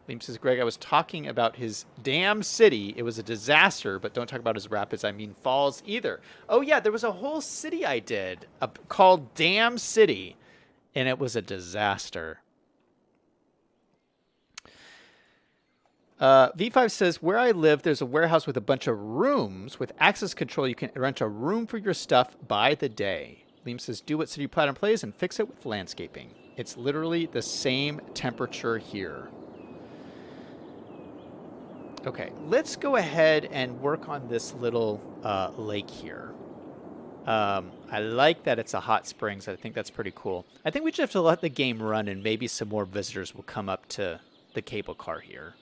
Liam says, Greg, I was talking about his damn city. It was a disaster, but don't talk about his rapids. I mean falls either. Oh, yeah, there was a whole city I did called Dam City, and it was a disaster. V5 says, where I live, there's a warehouse with a bunch of rooms. With access control, you can rent a room for your stuff by the day. Liam says, do what City Platinum plays and fix it with landscaping. It's literally the same temperature here. Okay, let's go ahead and work on this little lake here. I like that it's a hot springs. I think that's pretty cool. I think we just have to let the game run and maybe some more visitors will come up to the cable car here.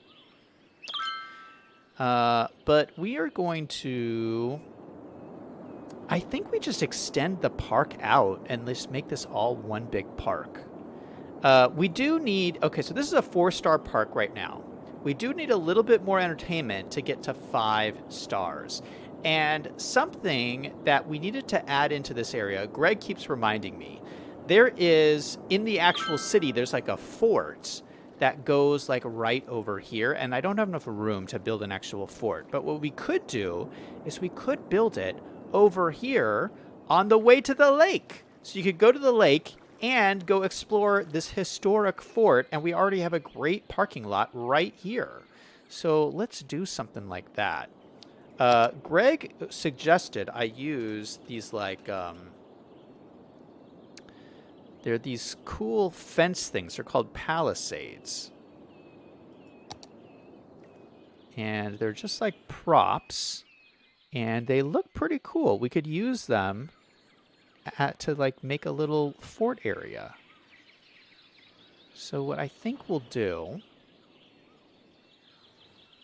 But we are going to... I think we just extend the park out and let's make this all one big park. We do need... Okay, so this is a 4-star park right now. We do need a little bit more entertainment to get to 5 stars. And something that we needed to add into this area, Greg keeps reminding me, there is, in the actual city, there's like a fort that goes like right over here. And I don't have enough room to build an actual fort. But what we could do is we could build it over here on the way to the lake. So you could go to the lake and go explore this historic fort, and we already have a great parking lot right here. So let's do something like that. Greg suggested I use these like, they're these cool fence things. They're called palisades. And they're just like props, and they look pretty cool. We could use them to like make a little fort area. So what I think we'll do,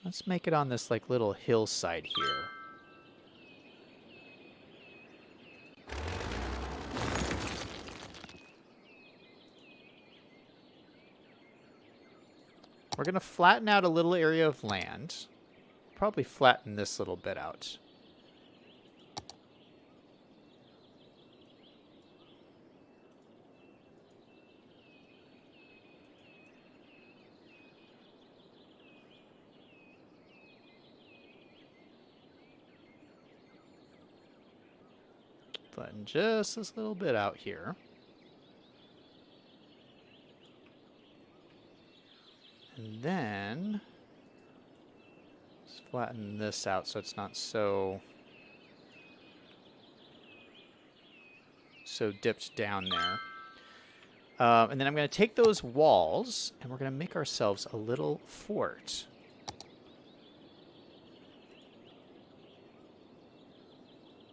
let's make it on this like little hillside here. We're going to flatten out a little area of land. Probably flatten this little bit out. Flatten just this little bit out here. And then let's flatten this out so it's not so dipped down there. And then I'm going to take those walls and we're going to make ourselves a little fort.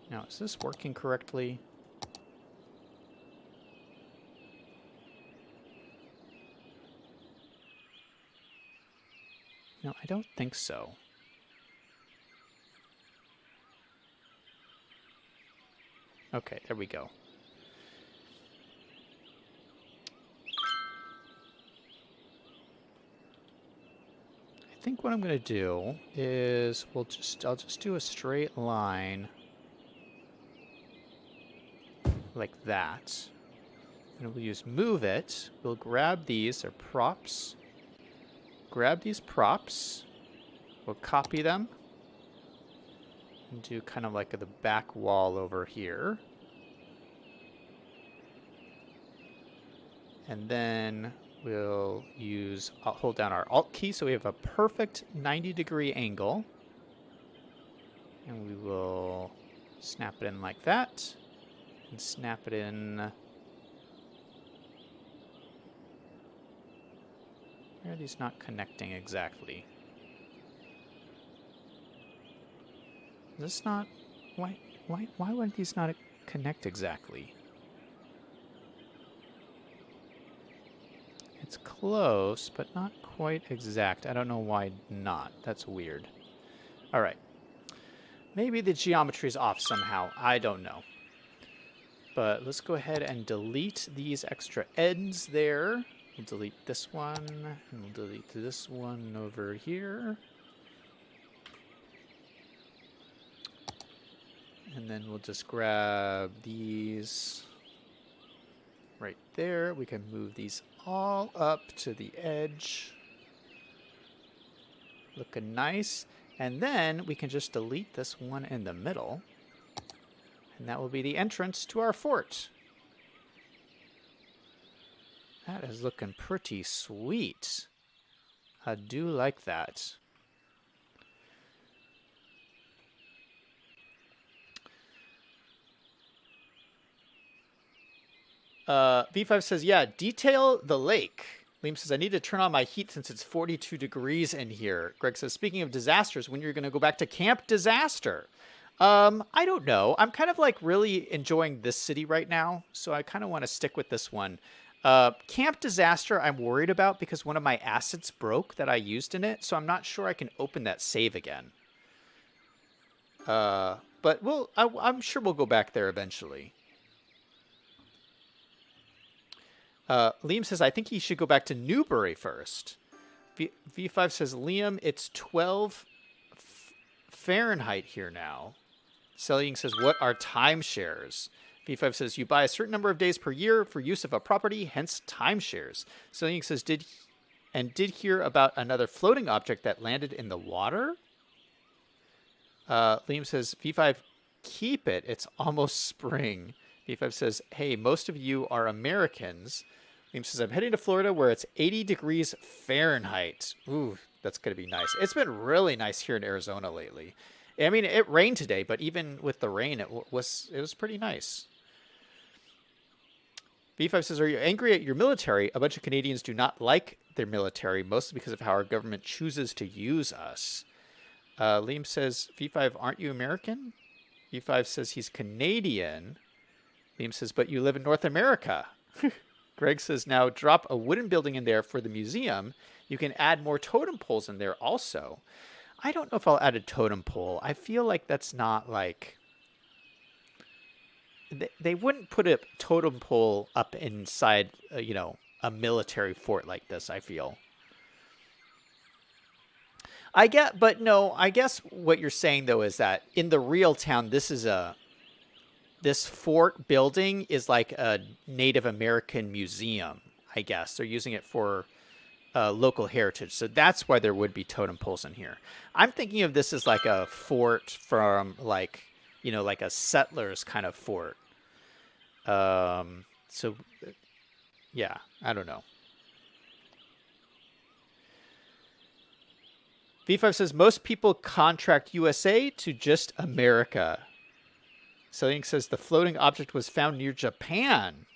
Now, is this working correctly? No, I don't think so. Okay, there we go. I think what I'm going to do is I'll just do a straight line like that. And we'll use move it. We'll grab these, they're props. Grab these props. We'll copy them. And do kind of like the back wall over here. And then we'll use, hold down our Alt key so we have a perfect 90-degree angle. And we will snap it in like that. And snap it in. Where are these not connecting exactly? Is this not... Why would these not connect exactly? It's close, but not quite exact. I don't know why not. That's weird. All right. Maybe the geometry's off somehow. I don't know. But let's go ahead and delete these extra ends there. We'll delete this one, and we'll delete this one over here. And then we'll just grab these right there. We can move these all up to the edge. Looking nice. And then we can just delete this one in the middle. And that will be the entrance to our fort. That is looking pretty sweet. I do like that. V5 says, yeah, detail the lake. Liam says, I need to turn on my heat since it's 42 degrees in here. Greg says, speaking of disasters, when you're going to go back to Camp Disaster? I don't know. I'm kind of like really enjoying this city right now, so I kind of want to stick with this one. Camp Disaster I'm worried about because one of my assets broke that I used in it, so I'm not sure I can open that save again. But I'm sure we'll go back there eventually. Liam says, I think he should go back to Newbury first. V5 says, Liam, it's 12 Fahrenheit here now. Selling says, what are timeshares? V5 says, you buy a certain number of days per year for use of a property, hence timeshares. Selling says, did hear about another floating object that landed in the water? Liam says, V5, keep it. It's almost spring. V5 says, hey, most of you are Americans. Liam says, I'm heading to Florida where it's 80 degrees Fahrenheit. Ooh, that's going to be nice. It's been really nice here in Arizona lately. I mean, it rained today, but even with the rain, it was pretty nice. V5 says, are you angry at your military? A bunch of Canadians do not like their military, mostly because of how our government chooses to use us. Liam says, V5, aren't you American? V5 says he's Canadian. Liam says, but you live in North America. Greg says, now drop a wooden building in there for the museum. You can add more totem poles in there also. I don't know if I'll add a totem pole. I feel like that's not like... They wouldn't put a totem pole up inside, a military fort like this, I feel. I guess what you're saying, though, is that in the real town, this fort building is like a Native American museum, I guess. They're using it for local heritage. So that's why there would be totem poles in here. I'm thinking of this as like a fort from like a settler's kind of fort. So yeah, I don't know. V5 says, most people contract USA to just America. Selling says, the floating object was found near Japan.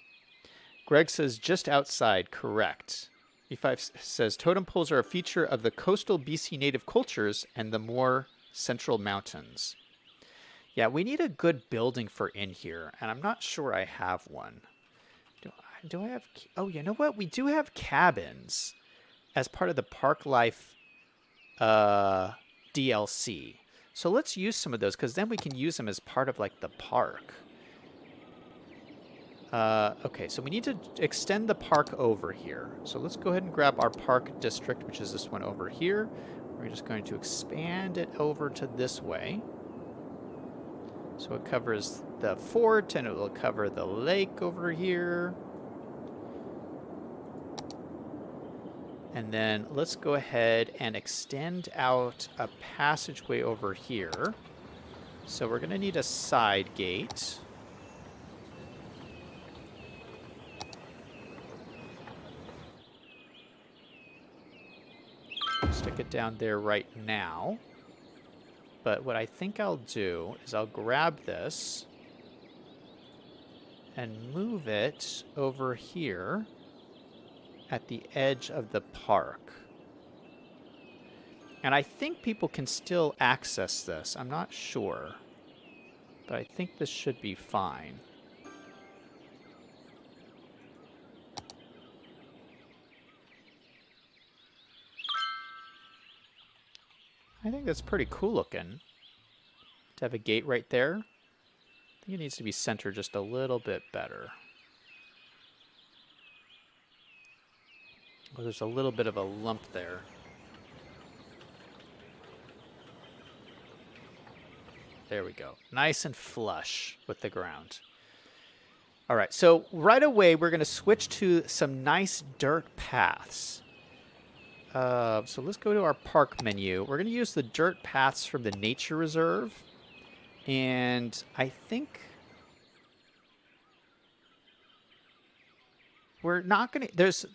Greg says, just outside. Correct. V5 says, totem poles are a feature of the coastal BC native cultures and the more central mountains. Yeah, we need a good building for in here, and I'm not sure I have one. Do I have... Oh, you know what? We do have cabins as part of the Park Life DLC. So let's use some of those, because then we can use them as part of, like, the park. Okay, so we need to extend the park over here. So let's go ahead and grab our park district, which is this one over here. We're just going to expand it over to this way. So it covers the fort, and it will cover the lake over here. And then let's go ahead and extend out a passageway over here. So we're going to need a side gate. Stick it down there right now. But what I think I'll do is I'll grab this and move it over here at the edge of the park. And I think people can still access this. I'm not sure. But I think this should be fine. I think that's pretty cool looking. To have a gate right there. I think it needs to be centered just a little bit better. Oh, there's a little bit of a lump there. There we go. Nice and flush with the ground. All right, so right away we're going to switch to some nice dirt paths. So let's go to our park menu. We're going to use the dirt paths from the nature reserve. And I think we're not going to... There's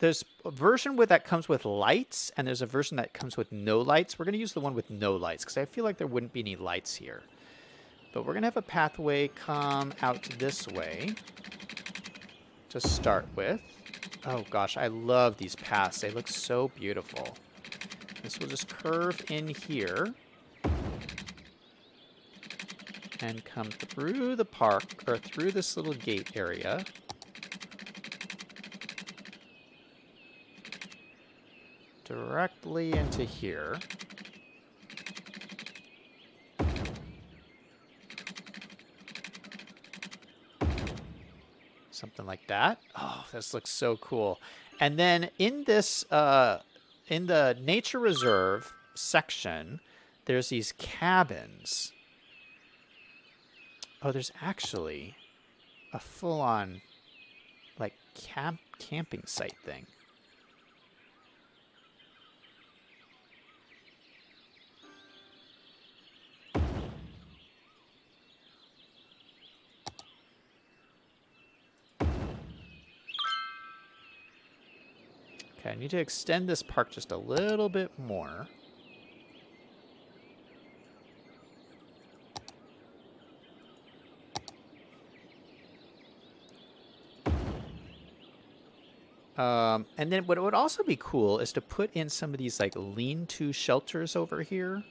a version that comes with lights, and there's a version that comes with no lights. We're going to use the one with no lights, because I feel like there wouldn't be any lights here. But we're going to have a pathway come out this way to start with. Oh gosh, I love these paths. They look so beautiful. This will just curve in here and come through the park, or through this little gate area. Directly into here. Something like that. Oh, this looks so cool. And then in this, in the nature reserve section, there's these cabins. Oh, there's actually a full-on, like, camping site thing. Okay, I need to extend this park just a little bit more. And then what would also be cool is to put in some of these like lean-to shelters over here.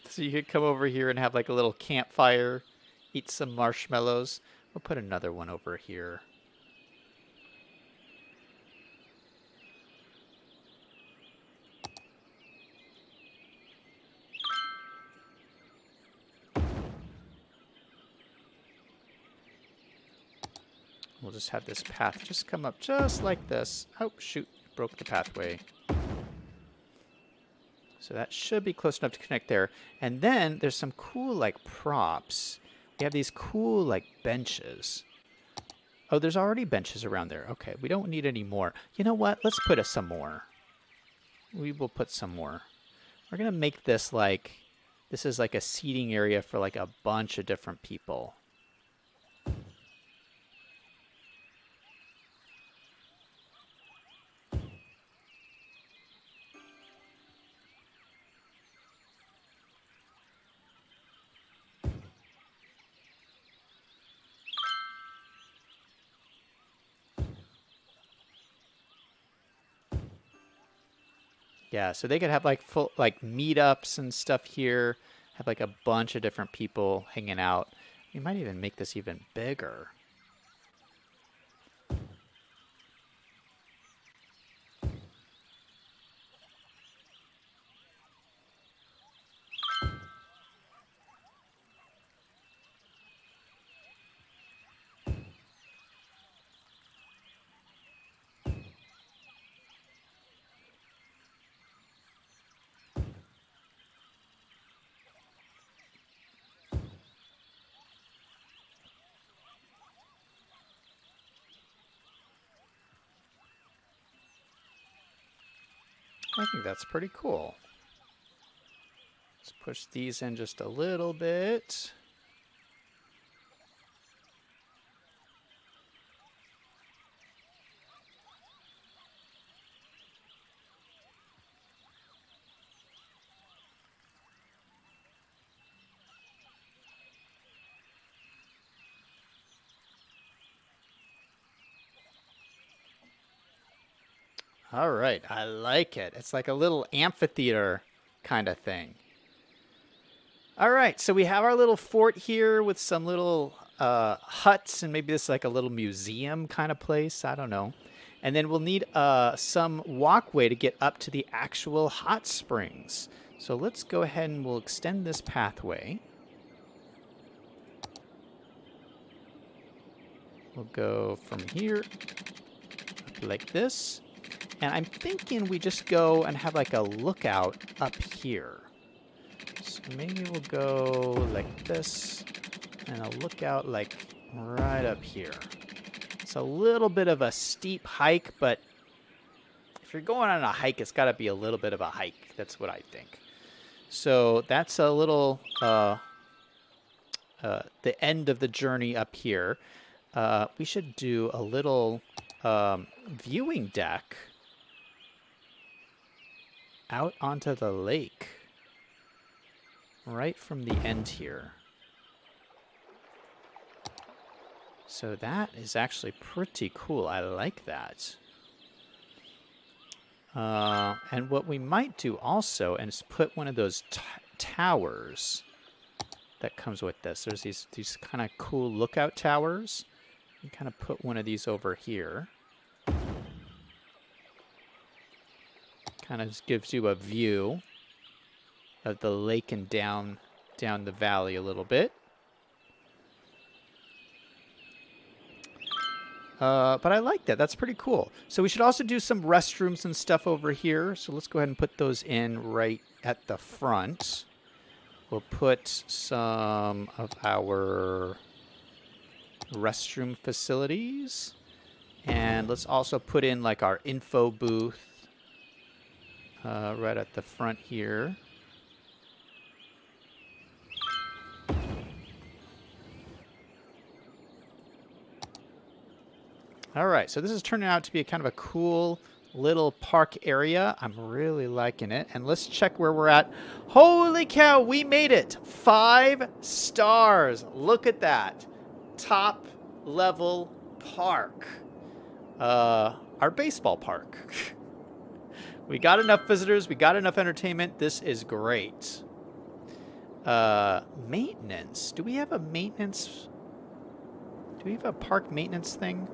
So you could come over here and have like a little campfire, eat some marshmallows. We'll put another one over here. We'll just have this path just come up just like this. Oh, shoot. Broke the pathway. So that should be close enough to connect there. And then there's some cool, like, props. We have these cool, like, benches. Oh, there's already benches around there. Okay, we don't need any more. You know what? Let's put some more. We will put some more. We're going to make this, like, this is like a seating area for, like, a bunch of different people. Yeah, so they could have like full like meetups and stuff here. Have like a bunch of different people hanging out. We might even make this even bigger. I think that's pretty cool. Let's push these in just a little bit. All right, I like it. It's like a little amphitheater kind of thing. All right, so we have our little fort here with some little huts, and maybe this is like a little museum kind of place. I don't know. And then we'll need some walkway to get up to the actual hot springs. So let's go ahead and we'll extend this pathway. We'll go from here up like this. And I'm thinking we just go and have like a lookout up here. So maybe we'll go like this and a lookout like right up here. It's a little bit of a steep hike, but if you're going on a hike, it's got to be a little bit of a hike. That's what I think. So that's a little, the end of the journey up here. We should do a little viewing deck out onto the lake right from the end here. So that is actually pretty cool. I like that. And what we might do also is put one of those towers that comes with this. There's these kind of cool lookout towers. You kind of put one of these over here. Kind of gives you a view of the lake and down the valley a little bit. But I like that. That's pretty cool. So we should also do some restrooms and stuff over here. So let's go ahead and put those in right at the front. We'll put some of our restroom facilities. And let's also put in like our info booth right at the front here. All right, so this is turning out to be kind of a cool little park area. I'm really liking it. And let's check where we're at. Holy cow, we made it. 5 stars. Look at that. Top level park. Our baseball park. We got enough visitors. We got enough entertainment. This is great. Maintenance. Do we have a maintenance? Do we have a park maintenance thing?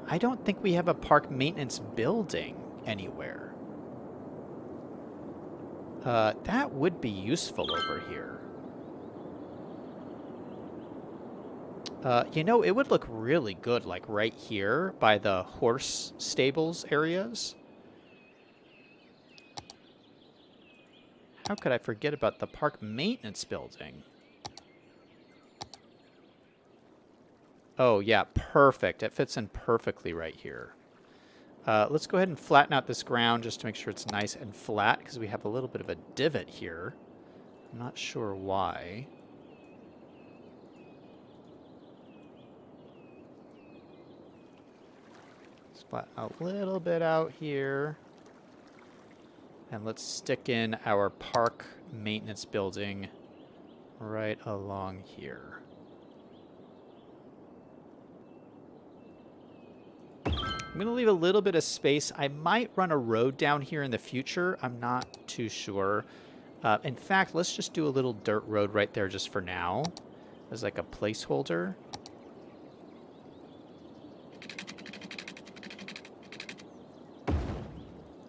I don't think we have a park maintenance building anywhere. That would be useful over here. You know, it would look really good, like right here by the horse stables areas. How could I forget about the park maintenance building? Oh, yeah, perfect. It fits in perfectly right here. Let's go ahead and flatten out this ground just to make sure it's nice and flat, because we have a little bit of a divot here. I'm not sure why. Let's flatten a little bit out here. And let's stick in our park maintenance building right along here. I'm going to leave a little bit of space. I might run a road down here in the future. I'm not too sure. In fact, let's just do a little dirt road right there just for now as like a placeholder.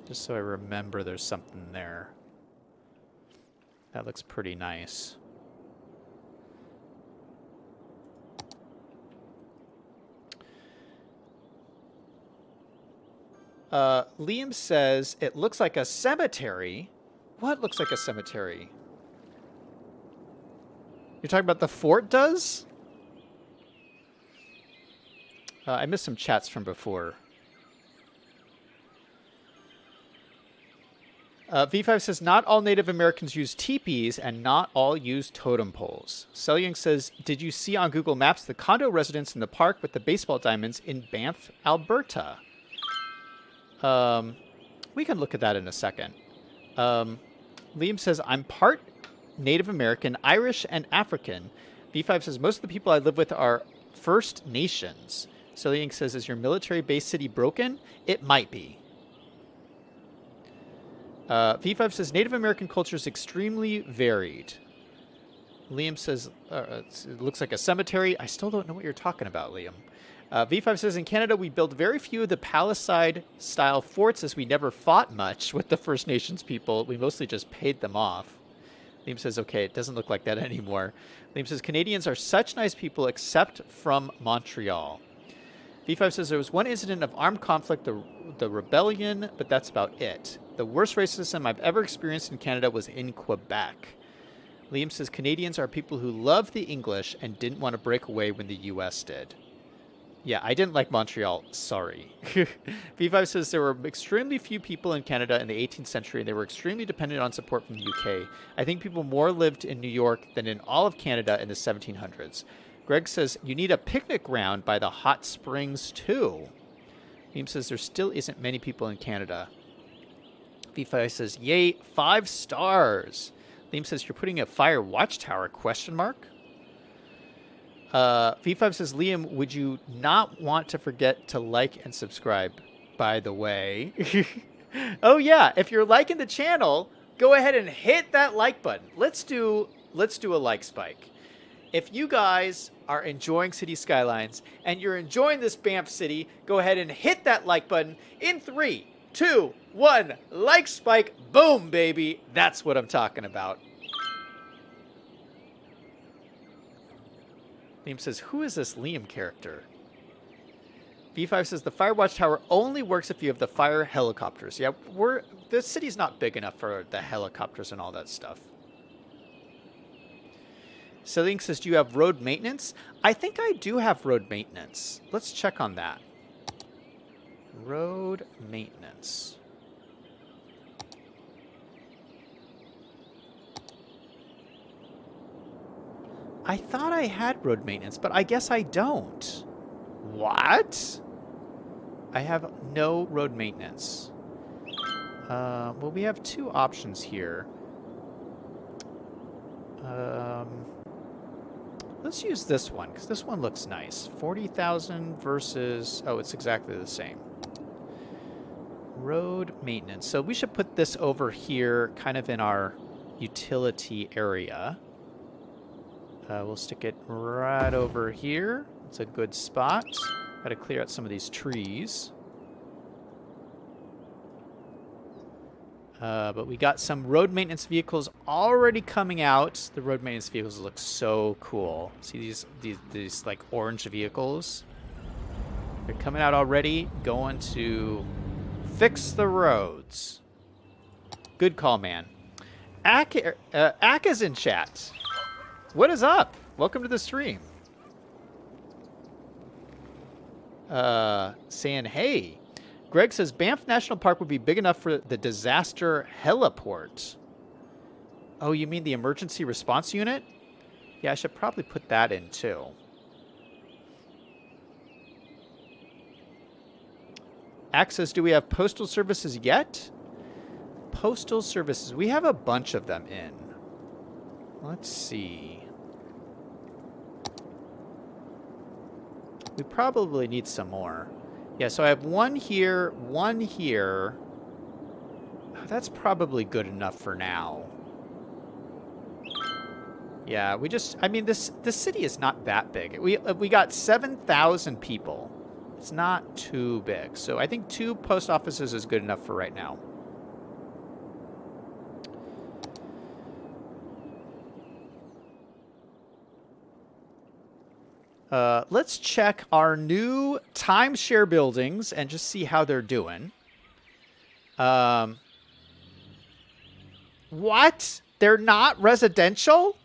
Just so I remember there's something there. That looks pretty nice. Liam says it looks like a cemetery. What looks like a cemetery? You're talking about the fort does? I missed some chats from before. V5 says, not all Native Americans use teepees and not all use totem poles. Selyung says, did you see on Google Maps the condo residence in the park with the baseball diamonds in Banff, Alberta? We can look at that in a second. Liam says, I'm part Native American, Irish, and African. V5 says, most of the people I live with are First Nations. Selyung says, is your military base city broken? It might be. V5 says, Native American culture is extremely varied. Liam says, it looks like a cemetery. I still don't know what you're talking about, Liam. V5 says, in Canada, we build very few of the Palisade-style forts as we never fought much with the First Nations people. We mostly just paid them off. Liam says, okay, it doesn't look like that anymore. Liam says, Canadians are such nice people except from Montreal. V5 says, there was one incident of armed conflict, the rebellion, but that's about it. The worst racism I've ever experienced in Canada was in Quebec. Liam says, Canadians are people who love the English and didn't want to break away when the U.S. did. Yeah, I didn't like Montreal. Sorry. V5 says, there were extremely few people in Canada in the 18th century, and they were extremely dependent on support from the UK. I think people more lived in New York than in all of Canada in the 1700s. Greg says, you need a picnic ground by the hot springs, too. Liam says, there still isn't many people in Canada. V5 says, yay, 5 stars. Liam says, you're putting a fire watchtower, question mark? V5 says, Liam, would you not want to forget to like and subscribe, by the way? Oh, yeah, if you're liking the channel, go ahead and hit that like button. Let's do a like spike. If you guys are enjoying City Skylines and you're enjoying this Banff city, go ahead and hit that like button in 3, 2, 1. Like spike. Boom, baby. That's what I'm talking about. Liam says, who is this Liam character? V5 says, the fire watchtower only works if you have the fire helicopters. Yeah, the city's not big enough for the helicopters and all that stuff. Selyung says, do you have road maintenance? I think I do have road maintenance. Let's check on that. Road maintenance. I thought I had road maintenance, but I guess I don't. What? I have no road maintenance. Well, we have 2 options here. Let's use this one, because this one looks nice. 40,000 versus... Oh, it's exactly the same. Road maintenance. So we should put this over here, kind of in our utility area. We'll stick it right over here. It's a good spot. Got to clear out some of these trees. But we got some road maintenance vehicles already coming out. The road maintenance vehicles look so cool. See these like orange vehicles? They're coming out already, going to fix the roads. Good call, man. Ak is in chat. What is up? Welcome to the stream. Saying, hey. Greg says, Banff National Park would be big enough for the disaster heliport. Oh, you mean the emergency response unit? Yeah, I should probably put that in, too. Axe says, do we have postal services yet? Postal services. We have a bunch of them in. Let's see. We probably need some more. Yeah, so I have one here, one here. That's probably good enough for now. Yeah, I mean, this city is not that big. We got 7,000 people. It's not too big. So I think 2 post offices is good enough for right now. Let's check our new timeshare buildings and just see how they're doing. What? They're not residential?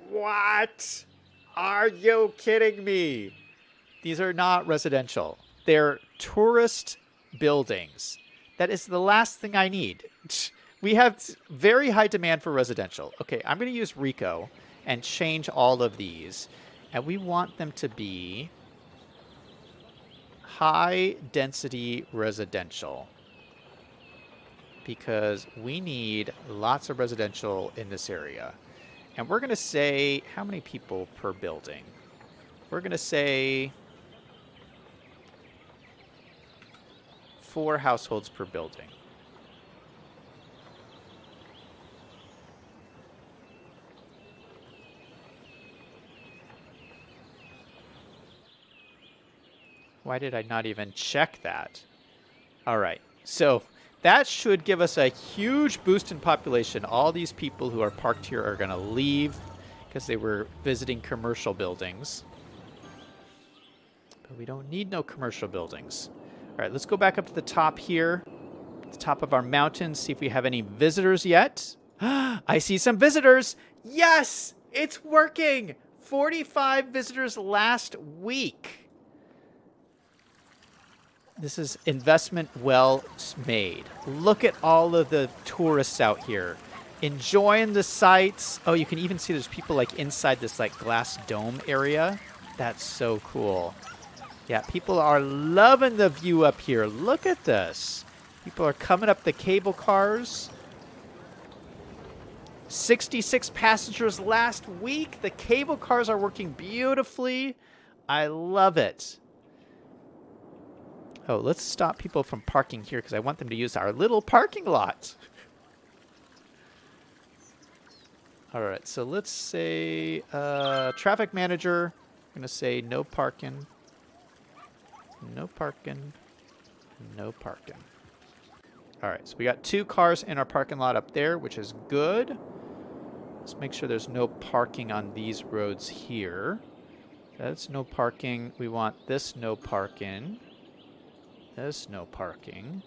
What? Are you kidding me? These are not residential. They're tourist buildings. That is the last thing I need. We have very high demand for residential. Okay, I'm going to use Rico and change all of these. And we want them to be high density residential. Because we need lots of residential in this area. And we're going to say, how many people per building? We're going to say 4 households per building. Why did I not even check that? All right, so that should give us a huge boost in population. All these people who are parked here are going to leave because they were visiting commercial buildings. But we don't need no commercial buildings. All right, let's go back up to the top here, the top of our mountain, see if we have any visitors yet. I see some visitors. Yes, it's working. 45 visitors last week. This is investment well made. Look at all of the tourists out here enjoying the sights. Oh, you can even see there's people like inside this like glass dome area. That's so cool. Yeah, people are loving the view up here. Look at this. People are coming up the cable cars. 66 passengers last week. The cable cars are working beautifully. I love it. Oh, let's stop people from parking here because I want them to use our little parking lot. All right, so let's say traffic manager. I'm going to say no parking. No parking. No parking. All right, so we got 2 cars in our parking lot up there, which is good. Let's make sure there's no parking on these roads here. That's no parking. We want this no parking. There's no parking.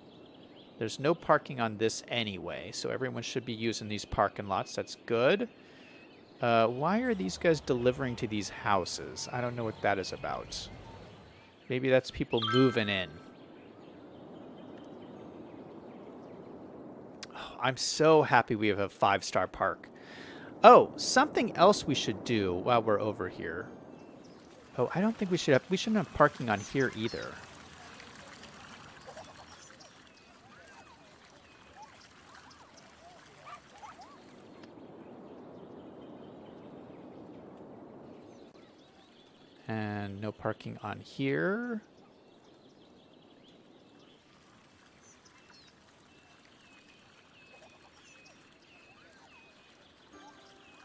There's no parking on this anyway, so everyone should be using these parking lots. That's good. Why are these guys delivering to these houses? I don't know what that is about. Maybe that's people moving in. Oh, I'm so happy we have a 5-star park. Oh, something else we should do while we're over here. Oh, I don't think we shouldn't have parking on here either. And no parking on here.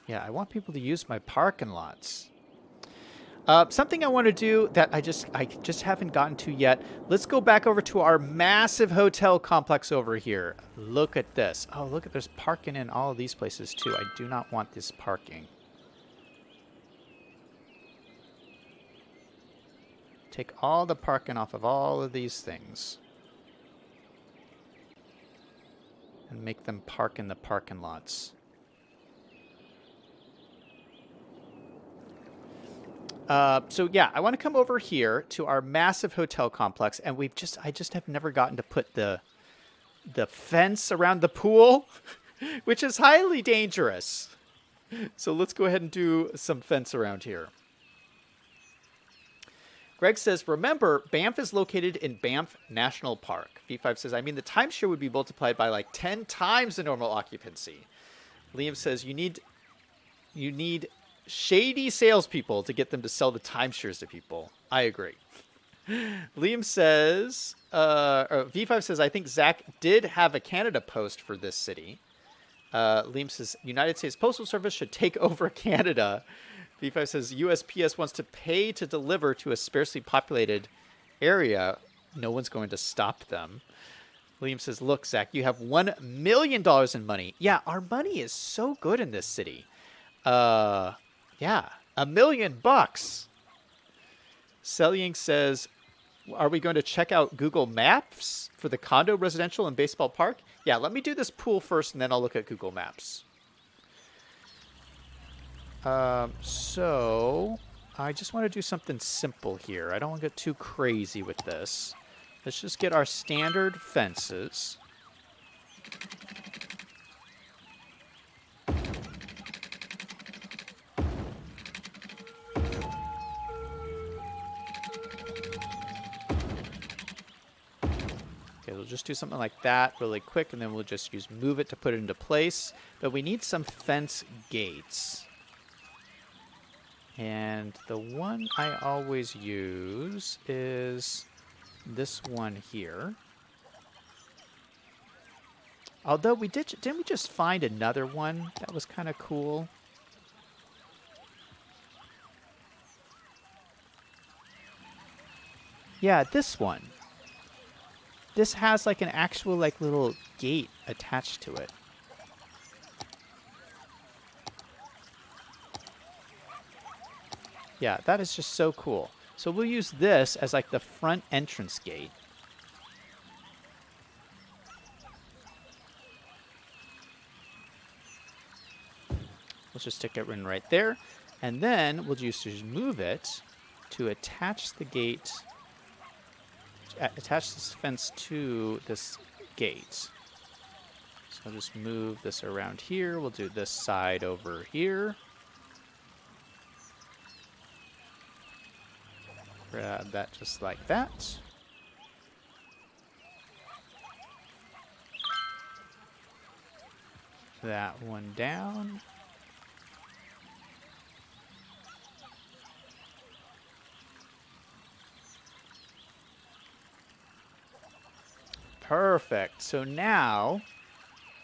Yeah, I want people to use my parking lots. Something I want to do that I just haven't gotten to yet. Let's go back over to our massive hotel complex over here. Look at this. Oh, look at there's parking in all of these places too. I do not want this parking. Take all the parking off of all of these things. And make them park in the parking lots. So yeah, I want to come over here to our massive hotel complex, and I just have never gotten to put the fence around the pool, which is highly dangerous. So let's go ahead and do some fence around here. Greg says, remember, Banff is located in Banff National Park. V5 says, I mean, the timeshare would be multiplied by like 10 times the normal occupancy. Liam says, you need shady salespeople to get them to sell the timeshares to people. I agree. Liam says, V5 says, I think Zach did have a Canada Post for this city. Liam says, United States Postal Service should take over Canada. V5 says, USPS wants to pay to deliver to a sparsely populated area. No one's going to stop them. Liam says, look, Zach, you have $1 million in money. Yeah, our money is so good in this city. Yeah, $1 million. Selying says, are we going to check out Google Maps for the condo, residential, and baseball park? Yeah, let me do this pool first, and then I'll look at Google Maps. So I just want to do something simple here. I don't want to get too crazy with this. Let's just get our standard fences. Okay, we'll just do something like that really quick, and then we'll just use move it to put it into place. But we need some fence gates. And the one I always use is this one here. Although didn't we just find another one that was kind of cool? Yeah, this one. This has like an actual like little gate attached to it. Yeah, that is just so cool. So we'll use this as like the front entrance gate. Let's just stick it in right there. And then we'll just move it to attach the gate, attach this fence to this gate. So I'll just move this around here. We'll do this side over here. Grab that just like that. That one down. Perfect. So now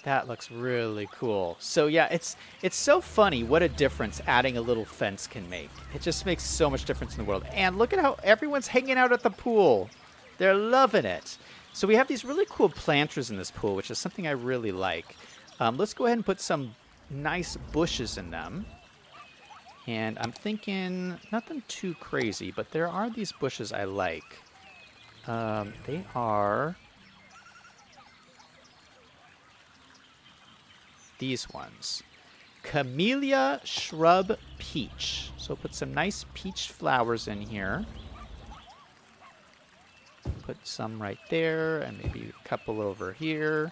that looks really cool. So yeah, it's so funny what a difference adding a little fence can make. It just makes so much difference in the world. And look at how everyone's hanging out at the pool. They're loving it. So we have these really cool planters in this pool, which is something I really like. Let's go ahead and put some nice bushes in them. And I'm thinking nothing too crazy, but there are these bushes I like. They are these ones. Camellia Shrub Peach. So put some nice peach flowers in here. Put some right there, and maybe a couple over here.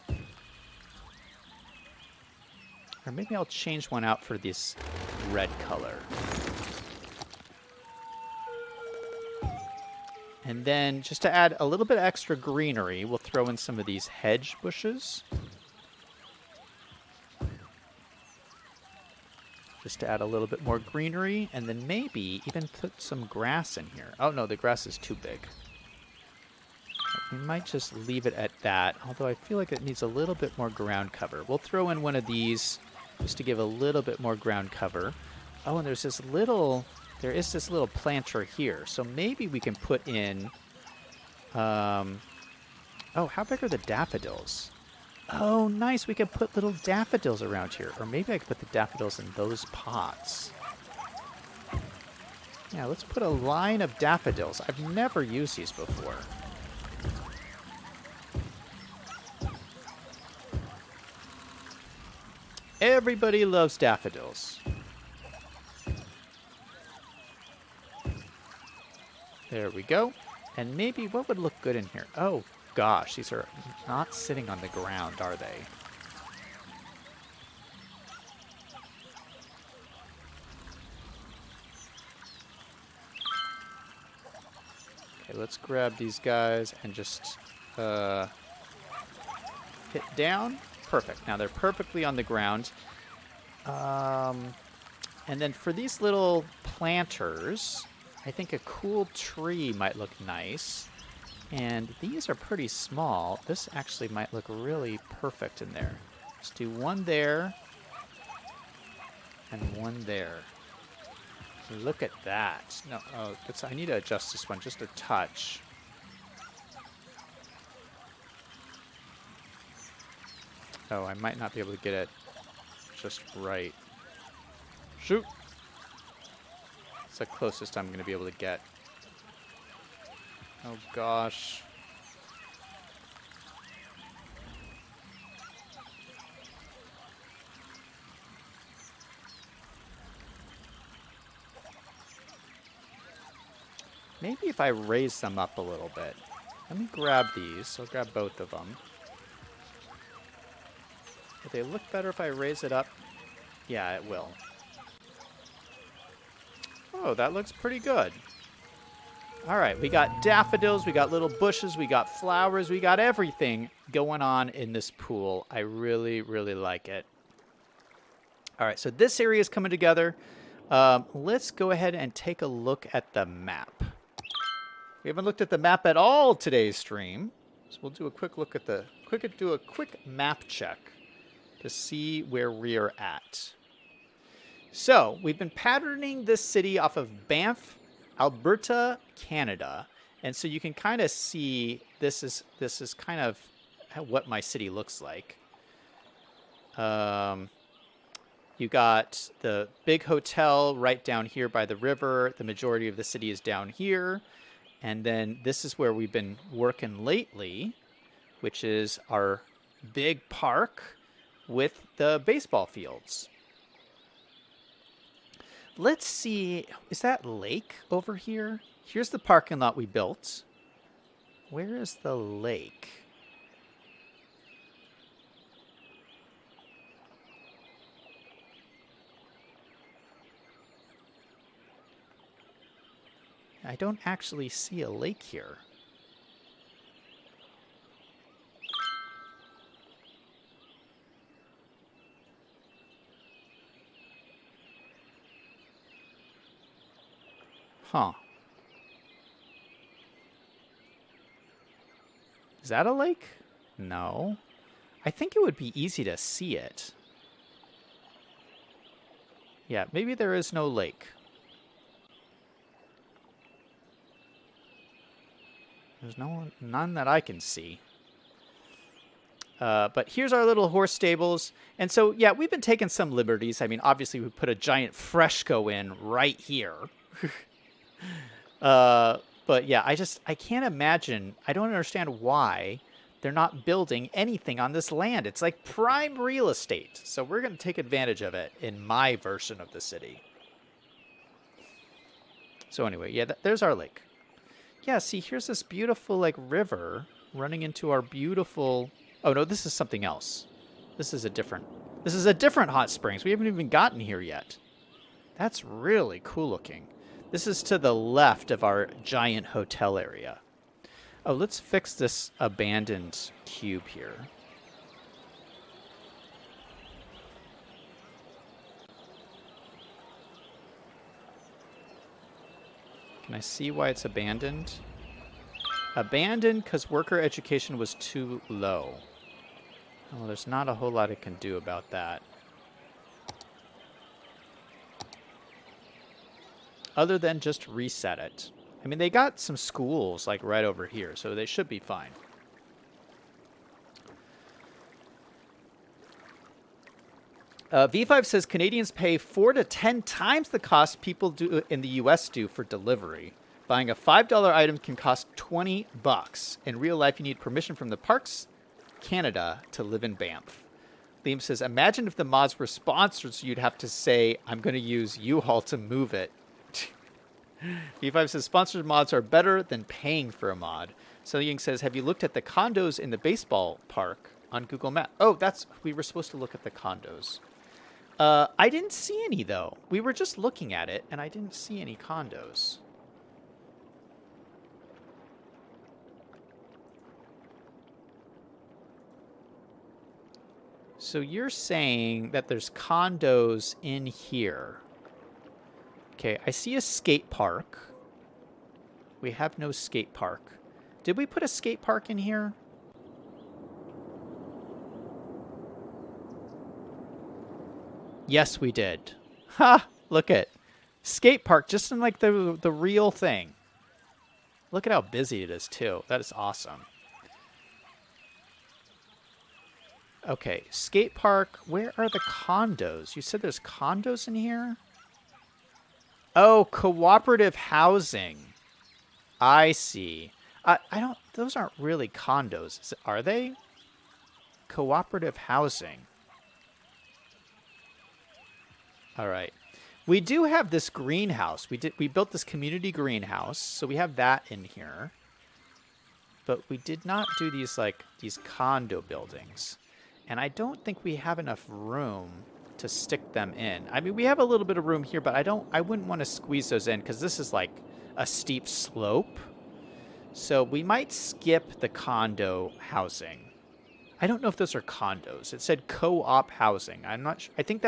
Or maybe I'll change one out for this red color. And then just to add a little bit extra greenery, we'll throw in some of these hedge bushes. Just to add a little bit more greenery, and then maybe even put some grass in here. Oh no, the grass is too big. We might just leave it at that, although I feel like it needs a little bit more ground cover. We'll throw in one of these just to give a little bit more ground cover. Oh, and there is this little planter here. So maybe we can put in, oh, how big are the daffodils? Oh, nice. We could put little daffodils around here. Or maybe I could put the daffodils in those pots. Yeah, let's put a line of daffodils. I've never used these before. Everybody loves daffodils. There we go. And maybe what would look good in here? Oh, gosh, these are not sitting on the ground, are they? Okay, let's grab these guys and just hit down. Perfect. Now they're perfectly on the ground. And then for these little planters, I think a cool tree might look nice. And these are pretty small. This actually might look really perfect in there. Let's do one there and one there. Look at that. No, oh, I need to adjust this one just a touch. Oh, I might not be able to get it just right. Shoot! It's the closest I'm going to be able to get. Oh, gosh. Maybe if I raise them up a little bit. Let me grab these. I'll grab both of them. Will they look better if I raise it up? Yeah, it will. Oh, that looks pretty good. All right, we got daffodils, we got little bushes, we got flowers, we got everything going on in this pool. I really, really like it. All right, so this area is coming together. Let's go ahead and take a look at the map. We haven't looked at the map at all today's stream, so we'll do a quick look at the quick map check to see where we're at. So we've been patterning this city off of Banff, Alberta, Canada, and so you can kind of see this is kind of what my city looks like. You got the big hotel right down here by the river. The majority of the city is down here. And then this is where we've been working lately, which is our big park with the baseball fields. Let's see, is that lake over here? Here's the parking lot we built. Where is the lake? I don't actually see a lake here. Huh. Is that a lake? No. I think it would be easy to see it. Yeah, maybe there is no lake. There's none that I can see. But here's our little horse stables. And so, yeah, we've been taking some liberties. I mean, obviously, we put a giant fresco in right here. But yeah, I can't imagine. I don't understand why they're not building anything on this land. It's like prime real estate. So we're going to take advantage of it in my version of the city. So anyway, yeah, there's our lake. Yeah, see, here's this beautiful, like, river running into our beautiful... Oh, no, this is something else. This is a different hot springs. We haven't even gotten here yet. That's really cool looking. This is to the left of our giant hotel area. Oh, let's fix this abandoned cube here. Can I see why it's abandoned? Abandoned because worker education was too low. Well, there's not a whole lot I can do about that. Other than just reset it. I mean, they got some schools like right over here, so they should be fine. V5 says Canadians pay 4 to 10 times the cost people do in the US do for delivery. Buying a $5 item can cost $20. In real life, you need permission from the Parks Canada to live in Banff. Liam says, imagine if the mods were sponsors, you'd have to say, I'm going to use U-Haul to move it. V5 says, sponsored mods are better than paying for a mod. So Ying says, have you looked at the condos in the baseball park on Google Maps? Oh, we were supposed to look at the condos. I didn't see any, though. We were just looking at it, and I didn't see any condos. So you're saying that there's condos in here. Okay, I see a skate park. We have no skate park. Did we put a skate park in here? Yes, we did. Ha! Look at skate park, just in like the real thing. Look at how busy it is too. That is awesome. Okay, skate park. Where are the condos? You said there's condos in here? Oh, cooperative housing. I see. I don't. Those aren't really condos, are they? Cooperative housing. All right. We do have this greenhouse. We built this community greenhouse, so we have that in here. But we did not do these condo buildings. And I don't think we have enough room to stick them in. I mean, we have a little bit of room here, but I wouldn't want to squeeze those in because this is like a steep slope. So we might skip the condo housing. I don't know if those are condos. It said co-op housing. I'm not sure. I think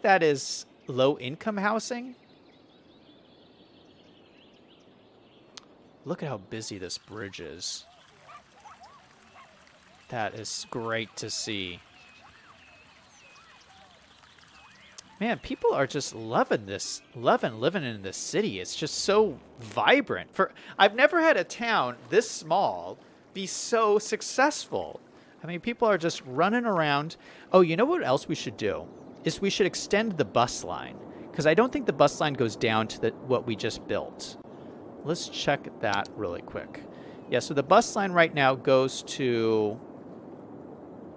that is low-income housing. Look at how busy this bridge is. That is great to see. Man, people are just loving this, living in this city. It's just so vibrant. I've never had a town this small be so successful. I mean, people are just running around. Oh, you know what else we should do? Is we should extend the bus line. Because I don't think the bus line goes down to what we just built. Let's check that really quick. Yeah, so the bus line right now goes to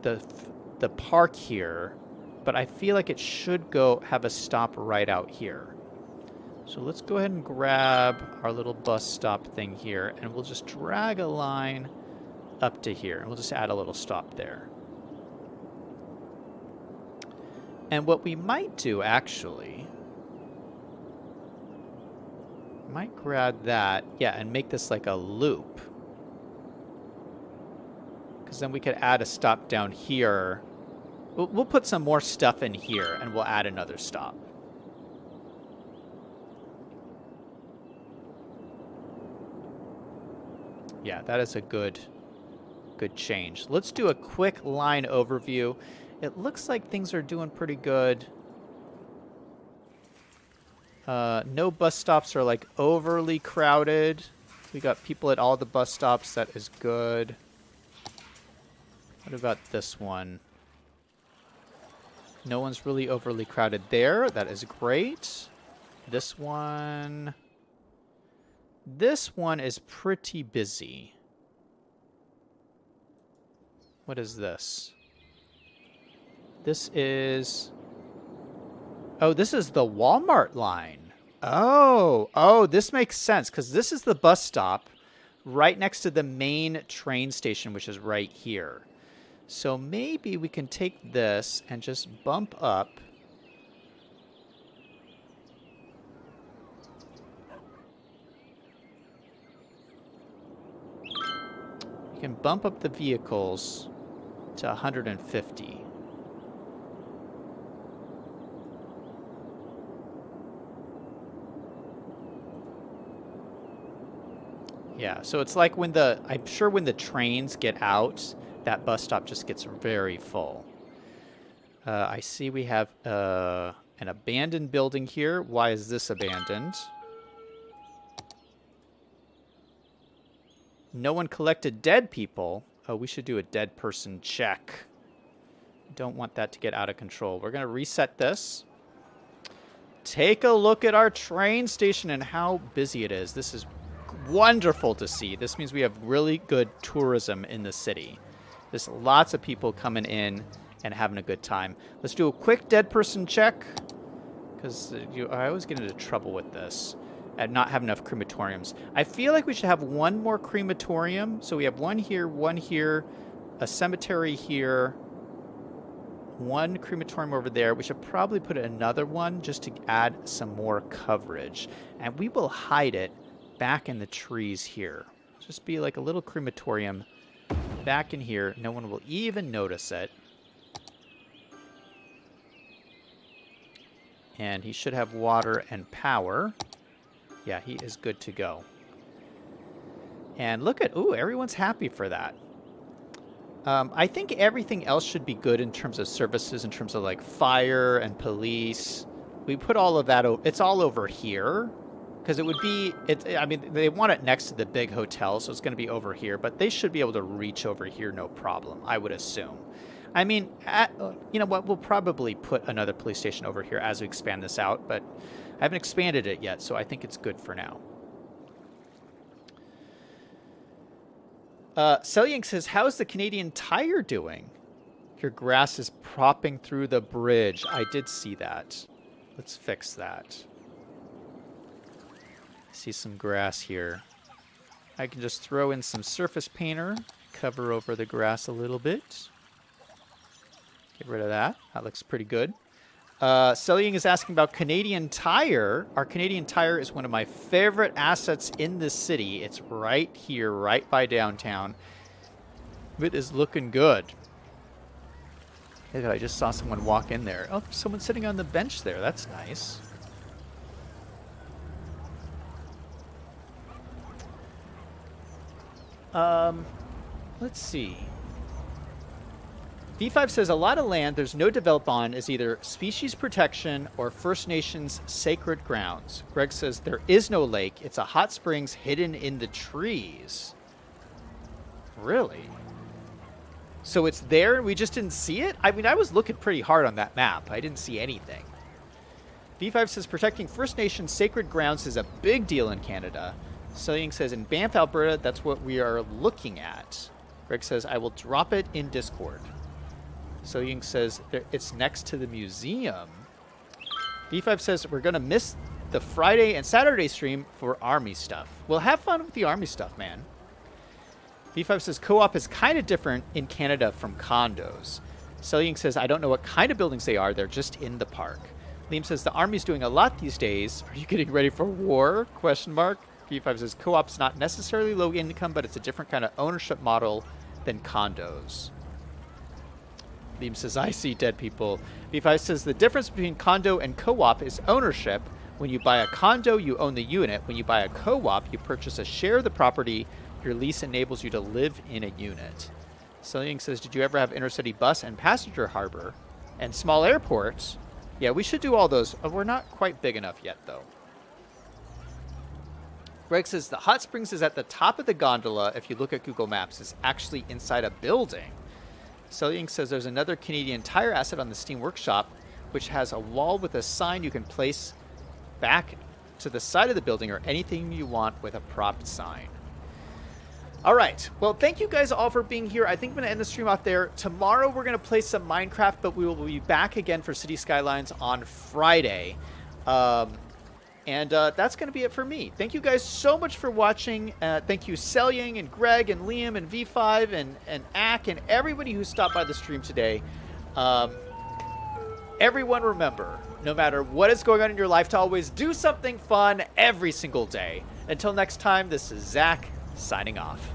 the park here. But I feel like it should have a stop right out here. So let's go ahead and grab our little bus stop thing here. And we'll just drag a line up to here. And we'll just add a little stop there. And what we might do, actually, might grab that, yeah, and make this like a loop. Because then we could add a stop down here. We'll put some more stuff in here, and we'll add another stop. Yeah, that is a good change. Let's do a quick line overview. It looks like things are doing pretty good. No bus stops are like overly crowded. We got people at all the bus stops. That is good. What about this one? No one's really overly crowded there. That is great. This one is pretty busy. What is this? This is... Oh, this is the Walmart line. Oh, this makes sense because this is the bus stop right next to the main train station, which is right here. So maybe we can take this and just bump up. We can bump up the vehicles to 150. Yeah, so it's like I'm sure when the trains get out, that bus stop just gets very full. I see we have an abandoned building here. Why is this abandoned? No one collected dead people. Oh, we should do a dead person check. Don't want that to get out of control. We're going to reset this. Take a look at our train station and how busy it is. This is wonderful to see. This means we have really good tourism in the city. There's lots of people coming in and having a good time. Let's do a quick dead person check. Because I always get into trouble with this. And not have enough crematoriums. I feel like we should have one more crematorium. So we have one here, a cemetery here, one crematorium over there. We should probably put another one just to add some more coverage. And we will hide it back in the trees here. Just be like a little crematorium back in here. No one will even notice it. And he should have water and power. Yeah, he is good to go. And look at, ooh, everyone's happy for that. I think everything else should be good in terms of services, in terms of like fire and police. We put all of that, it's all over here. Because it would be, I mean, they want it next to the big hotel, so it's going to be over here. But they should be able to reach over here, no problem, I would assume. I mean, you know what, we'll probably put another police station over here as we expand this out. But I haven't expanded it yet, so I think it's good for now. Selyang says, how's the Canadian Tire doing? Your grass is propping through the bridge. I did see that. Let's fix that. See some grass here. I can just throw in some surface painter, cover over the grass a little bit. Get rid of that. That looks pretty good. Selling is asking about Canadian Tire. Our Canadian Tire is one of my favorite assets in this city. It's right here, right by downtown. It is looking good. Look, I just saw someone walk in there. Oh, there's someone sitting on the bench there. That's nice. Let's see. V5 says a lot of land there's no develop on is either species protection or First Nations sacred grounds. Greg says there is no lake. It's a hot springs hidden in the trees. Really? So it's there and we just didn't see it? I mean, I was looking pretty hard on that map. I didn't see anything. V5 says protecting First Nations sacred grounds is a big deal in Canada. Selling says in Banff, Alberta, that's what we are looking at. Greg says, I will drop it in Discord. Selling says it's next to the museum. V5 says we're going to miss the Friday and Saturday stream for Army stuff. Well, have fun with the Army stuff, man. V5 says co-op is kind of different in Canada from condos. Selling says, I don't know what kind of buildings they are. They're just in the park. Liam says the Army's doing a lot these days. Are you getting ready for war? Question mark. V5 says co-op's not necessarily low income, but it's a different kind of ownership model than condos. Liam says, I see dead people. V5 says the difference between condo and co-op is ownership. When you buy a condo, you own the unit. When you buy a co-op, you purchase a share of the property. Your lease enables you to live in a unit. Selling says, did you ever have intercity bus and passenger harbor and small airports? Yeah, we should do all those. We're not quite big enough yet, though. Greg says the hot springs is at the top of the gondola. If you look at Google Maps, it's actually inside a building. Selling says there's another Canadian Tire asset on the Steam Workshop, which has a wall with a sign you can place back to the side of the building or anything you want with a propped sign. All right. Well, thank you guys all for being here. I think I'm going to end the stream off there. Tomorrow we're going to play some Minecraft, but we will be back again for City Skylines on Friday. And that's going to be it for me. Thank you guys so much for watching. Thank you, Selyang and Greg and Liam and V5 and Ack and everybody who stopped by the stream today. Everyone remember, no matter what is going on in your life, to always do something fun every single day. Until next time, this is Zach signing off.